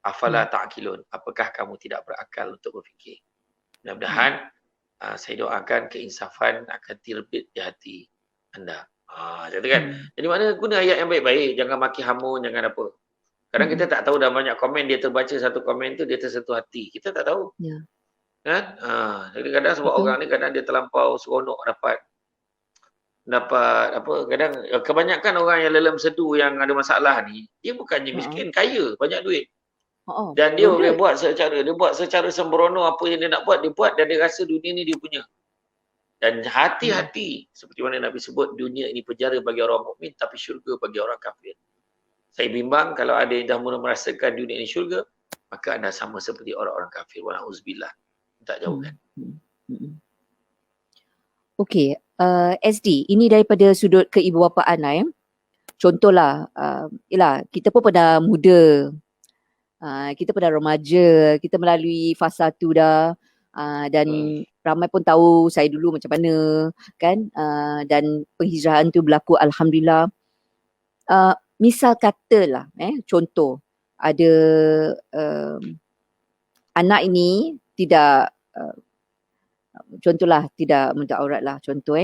Afala ta'qilun, apakah kamu tidak berakal untuk berfikir? Mudah-mudahan saya doakan keinsafan akan terbit di hati anda. Jadi kan, jadi mana guna ayat yang baik-baik, jangan maki hamun, jangan apa. Kadang kita tak tahu dah banyak komen dia terbaca satu komen tu dia tersentuh hati. Kita tak tahu. Kan? Jadi kadang sebab orang ni kadang dia terlampau seronok dapat apa, kadang kebanyakan orang yang lelem sedu yang ada masalah ni, dia bukannya miskin, kaya, banyak duit. Dan dia boleh buat secara sembrono apa yang dia nak buat, dia buat dan dia rasa dunia ni dia punya. Dan hati-hati, seperti mana Nabi sebut, dunia ini penjara bagi orang mukmin tapi syurga bagi orang kafir. Saya bimbang kalau ada yang dah mula merasakan dunia ini syurga, maka anda sama seperti orang-orang kafir. Wala'uzubillah. Tak jauh kan. Okey, SD, ini daripada sudut keibubapaan lah. Contohlah, kita pun pernah muda, kita pernah remaja, kita melalui fasa tu dah, dan ramai pun tahu saya dulu macam mana kan, dan penghijrahan tu berlaku alhamdulillah. Misal katalah, contoh ada anak ini tidak contohlah tidak mendaurat lah, contoh.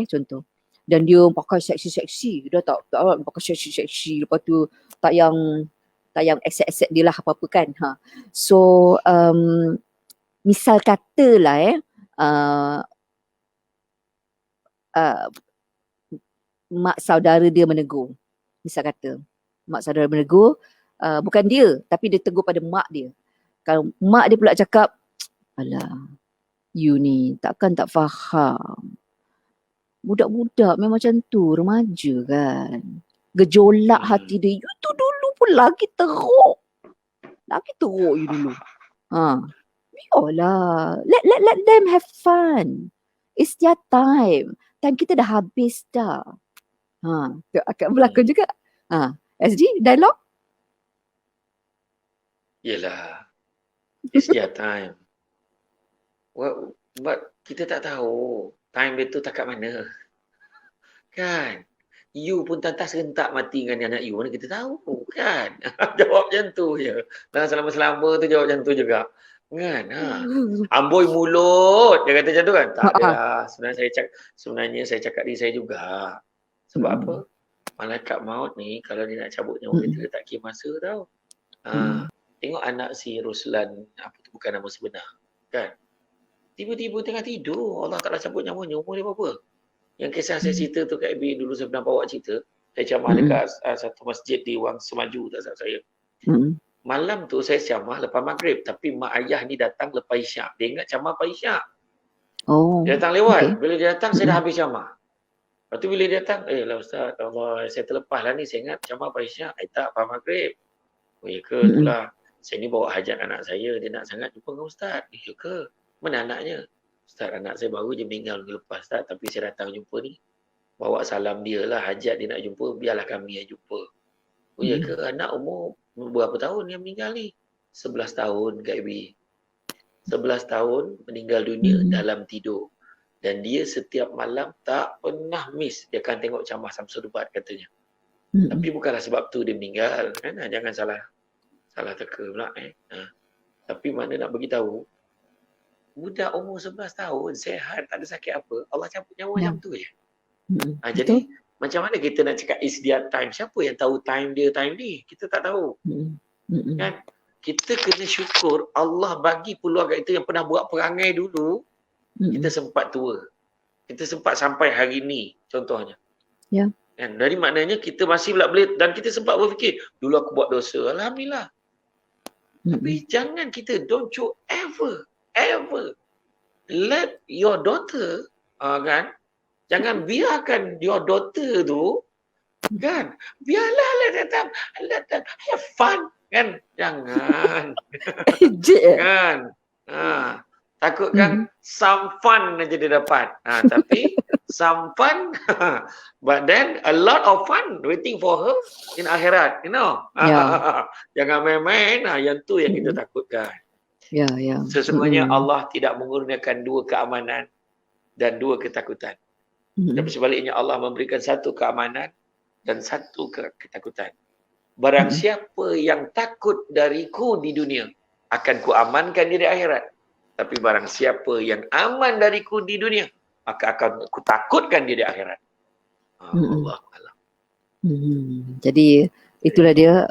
Dan dia pakai seksi-seksi, dia tak aurat pakai seksi-seksi, lepas tu tayang accept dia lah apa-apa kan. So misal katalah mak saudara dia menegur. Misal kata mak saudara menegur, bukan dia tapi dia tegur pada mak dia. Kalau mak dia pula cakap, alah, you ni takkan tak faham. Budak-budak memang macam tu, remaja kan. Gejolak hati dia. You tu dulu pun lagi teruk. You dulu. Biarlah. Let them have fun. It's their time. Time kita dah habis dah. Akan berlakon juga. SD, dialog? Yelah. It's their time. But kita tak tahu time dia tu tak kat mana. Kan? You pun tak serentak mati dengan anak you, mana kita tahu kan? Jawab macam tu je. Dan selama-selama tu jawab macam tu juga. Kan? Amboi mulut. Dia kata macam tu kan? Tak ada. Sebenarnya saya cakap diri saya juga. Sebab apa? Malaikat maut ni kalau dia nak cabut nyawa kita, dia tak kira masa tau. Tengok anak si Ruslan, apa tu bukan nama sebenar. Kan? Tiba-tiba tengah tidur, Allah Ta'ala cabut nyawanya, umur dia berapa? Yang kisah saya cerita tu Kak Ibi, dulu saya pernah bawa cerita. Saya ceramah dekat satu masjid di Wang Semaju, tak salah saya. Malam tu saya ceramah lepas maghrib, tapi mak ayah ni datang lepas isyak. Dia ingat ceramah lepas isyak. Dia datang lewat. Bila dia datang, saya dah habis ceramah. Lepas tu bila dia datang, lah Ustaz, Allah, saya terlepas lah ni, saya ingat ceramah lepas isyak. Tak, lepas maghrib. Oh ya ke, itulah. Saya ni bawa hajat anak saya, dia nak sangat jumpa dengan Ustaz. Ya ke? Mana anaknya? Ustaz, anak saya baru je meninggal minggu lepas, Ustaz. Tapi saya datang jumpa ni. Bawa salam dia lah, hajat dia nak jumpa, biarlah kami yang jumpa. Oh ya ke? Anak umur berapa tahun yang meninggal ni? 11 tahun, Kak Ibi. 11 tahun meninggal dunia dalam tidur. Dan dia setiap malam tak pernah miss. Dia akan tengok ceramah Samsul Dubat katanya. Tapi bukanlah sebab tu dia meninggal. Kan? Jangan salah teka pula. Tapi mana nak beritahu, budak umur 11 tahun, sehat, tak ada sakit apa, Allah cabut nyawa macam tu je. Jadi, macam mana kita nak cakap is their time? Siapa yang tahu time dia, time ni? Kita tak tahu. Kan? Kita kena syukur Allah bagi peluang kat kita yang pernah buat perangai dulu, kita sempat tua. Kita sempat sampai hari ni. contohnya. Ya. Kan? Dari maknanya kita masih boleh, dan kita sempat berfikir, dulu aku buat dosa, alhamdulillah. Tapi jangan kita, don't you ever let your daughter, kan, jangan biarkan your daughter tu, kan, biarlah let them have fun, kan, jangan. Kan, takut kan some fun aja dia dapat, tapi some fun but then a lot of fun waiting for her in akhirat, you know. Jangan main-main, yang tu yang kita takutkan. Sesungguhnya Allah tidak mengurniakan dua keamanan dan dua ketakutan. Tapi sebaliknya Allah memberikan satu keamanan dan satu ketakutan. Barang siapa yang takut dariku di dunia, akan kuamankan dia di akhirat. Tapi barang siapa yang aman dariku di dunia, maka akan kutakutkan dia di akhirat. Allah Allah. Jadi itulah dia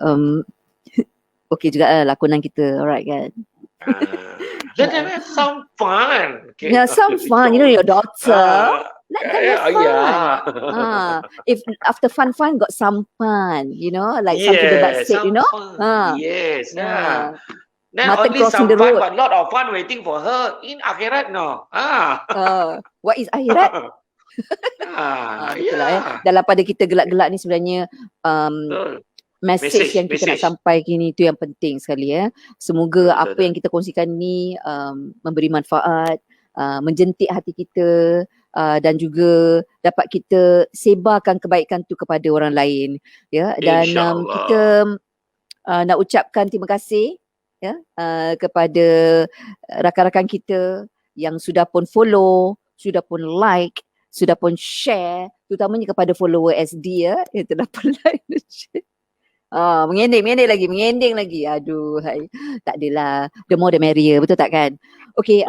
okey juga lakonan kita, alright kan. Let them have some fun. Okay. Yeah, some fun. You know, your daughter. Let them have fun. If after fun got some fun, you know, like some people that said, you know. Yes. Not only some fun, but lot of fun waiting for her in akhirat, no. What is akhirat? Itulah dalam pada kita gelak-gelak ni sebenarnya message yang kita nak sampai kini itu yang penting sekali ya. Semoga apa yang kita kongsikan ni memberi manfaat, menjentik hati kita dan juga dapat kita sebarkan kebaikan tu kepada orang lain ya. Dan kita nak ucapkan terima kasih ya kepada rakan-rakan kita yang sudah pun follow, sudah pun like, sudah pun share, terutamanya kepada follower SD ya yang telah pun like dan share. Mengending lagi. Aduh, hai. Tak adalah. The more the merrier, betul tak kan? Okey,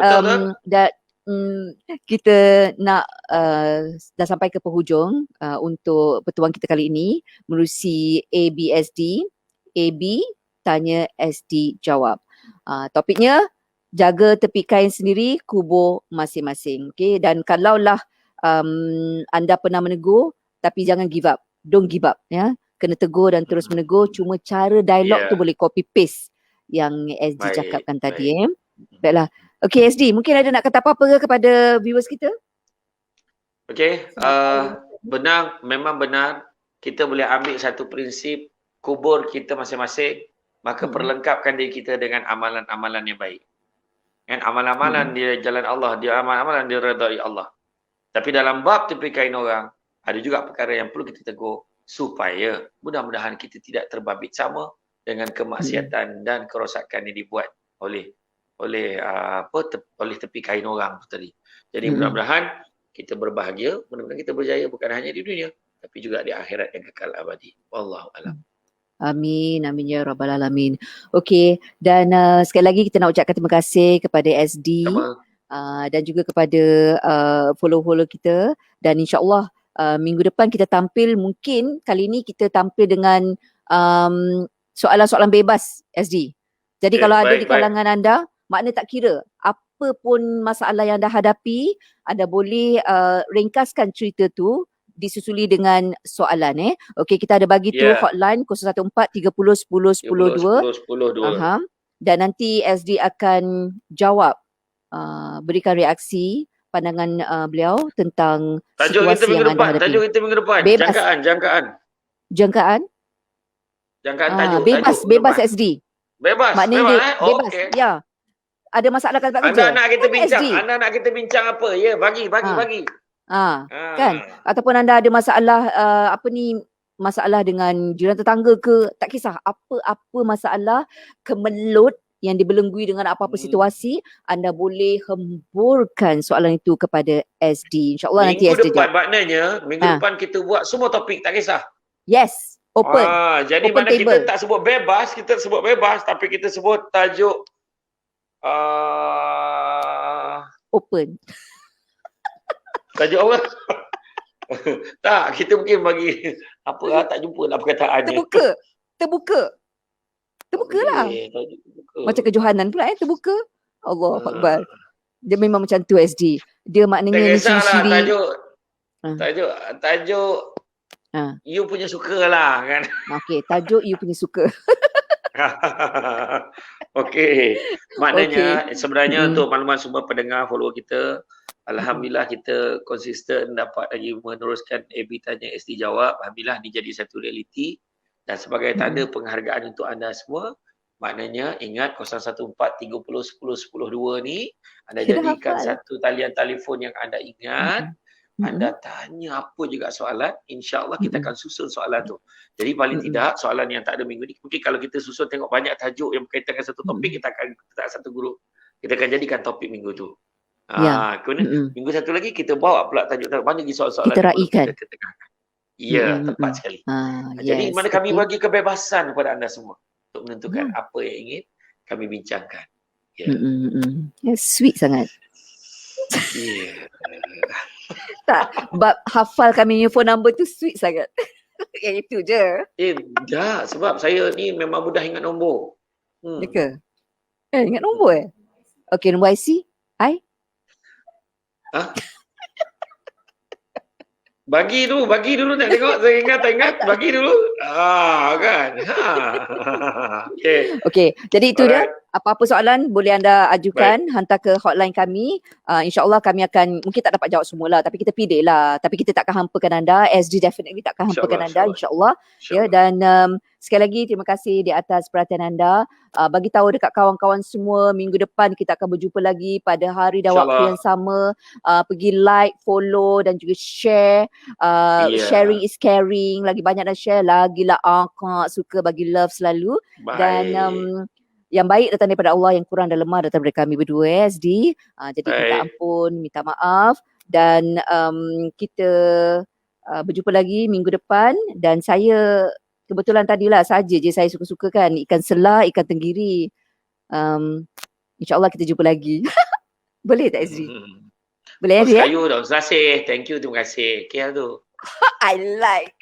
kita nak dah sampai ke penghujung untuk pertemuan kita kali ini menerusi ABSD. AB tanya, SD jawab. Topiknya jaga tepi kain sendiri, kubur masing-masing. Okey, dan kalaulah anda pernah menegur tapi jangan give up. Don't give up ya. Kena tegur dan terus menegur, cuma cara dialog tu boleh copy paste yang SD cakapkan tadi. Baiklah. Okey SD, mungkin ada nak kata apa-apa kepada viewers kita? Okey, memang benar kita boleh ambil satu prinsip kubur kita masing-masing, maka perlengkapkan diri kita dengan amalan-amalan yang baik. Kan amalan-amalan di jalan Allah, dia amalan-amalan diredai Allah. Tapi dalam bab tepi kain orang, ada juga perkara yang perlu kita tegur supaya mudah-mudahan kita tidak terbabit sama dengan kemaksiatan dan kerosakan yang dibuat oleh tepi kain orang tadi. Jadi mudah-mudahan kita berbahagia, mudah-mudahan kita berjaya bukan hanya di dunia tapi juga di akhirat yang kekal abadi. Wallahu a'lam. Amin, amin ya rabbal alamin. Okey, dan sekali lagi kita nak ucapkan terima kasih kepada SD dan juga kepada follow-follow kita, dan insya-Allah minggu depan kita tampil, mungkin kali ini kita tampil dengan soalan-soalan bebas SD. Jadi kalau ada di kalangan anda, makna tak kira apa pun masalah yang anda hadapi, anda boleh ringkaskan cerita tu disusuli dengan soalan. Okey, kita ada bagi tu hotline 014 30 10 10 10. Dan nanti SD akan jawab, berikan reaksi pandangan beliau tentang tajuk situasi kita yang anda hadapi. Tajuk kita minggu depan. Bebas. Jangkaan tajuk. Bebas SD. Bebas. Maknanya bebas. Okay. Ya. Ada masalah kat kerja. Anda nak kita bincang apa? Ya, bagi. Kan? Ataupun anda ada masalah masalah dengan jiran tetangga ke, tak kisah apa masalah kemelut yang dibelengui dengan apa-apa situasi, anda boleh hemburkan soalan itu kepada SD. InsyaAllah nanti SD jawab. Maknanya minggu depan kita buat semua topik, tak kisah. Yes, open. Jadi open mana table. kita tak sebut bebas, tapi kita sebut tajuk open. Tajuk apa? Tak, kita mungkin bagi tak jumpa lah perkataannya. Terbuka lah. Macam kejohanan pula terbuka. Allah Akbar. Dia memang macam tu SD. Dia maknanya tak kisahlah tajuk. Tajuk Ha. you punya suka lah kan. Okey, tajuk you punya suka. Okey. Maknanya sebenarnya Mm-mm. untuk makluman semua pendengar follower kita, alhamdulillah kita konsisten dapat lagi meneruskan AB Tanya SD Jawab. Alhamdulillah ni jadi satu realiti dan sebagai tanda penghargaan untuk anda semua. Maknanya ingat 014 30 10 10 2 ni anda Kita jadikan hafal. satu talian telefon yang anda ingat. Anda tanya apa juga soalan, insya-Allah kita akan susun soalan tu. Jadi paling tidak soalan yang tak ada minggu ni, mungkin kalau kita susun tengok banyak tajuk yang berkaitan dengan satu topik, kita akan letak satu group. Kita akan jadikan topik minggu tu. Ya. Kemudian minggu satu lagi kita bawa pula tajuk mana lagi soalan-soalan Kita yang perlu raikan. kita tengahkan. Ya, tepat sekali. Jadi Yes, mana kami okey. bagi kebebasan kepada anda semua untuk menentukan apa yang ingin kami bincangkan. Ya. Yes, sweet sangat. Yeah. Tak, bab hafal kami punya phone number tu sweet sangat. Yang itu je. Tak, sebab saya ni memang mudah ingat nombor. Ya ke? Ingat nombor Okey, nombor IC? Bagi dulu nak tengok. Saya ingat tak ingat? Bagi dulu. Kan. Okey, jadi itu dia. Alright. Apa-apa soalan boleh anda ajukan, hantar ke hotline kami. InsyaAllah kami akan, mungkin tak dapat jawab semualah, tapi kita pilih lah. Tapi kita takkan hampakan anda. SG definitely takkan hampakan anda, insyaAllah. Ya, dan sekali lagi terima kasih di atas perhatian anda. Bagi tahu dekat kawan-kawan semua, minggu depan kita akan berjumpa lagi pada hari dan waktu yang sama. Pergi like, follow dan juga share. Sharing is caring. Lagi banyak dah share, lagilah akak suka bagi love selalu. Baik. Dan yang baik datang daripada Allah, yang kurang dan lemah datang daripada kami berdua SD. Jadi minta ampun, minta maaf, dan kita berjumpa lagi minggu depan. Dan saya kebetulan tadilah saja je saya suka-suka kan ikan selah, ikan tenggiri. InsyaAllah kita jumpa lagi. Boleh tak Azri? Boleh Azri? Kayu dah. Terima kasih. Thank you, terima kasih. KL tu. I like.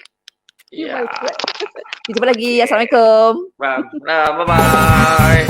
Ya. Kita jumpa lagi. Assalamualaikum. Bye-bye.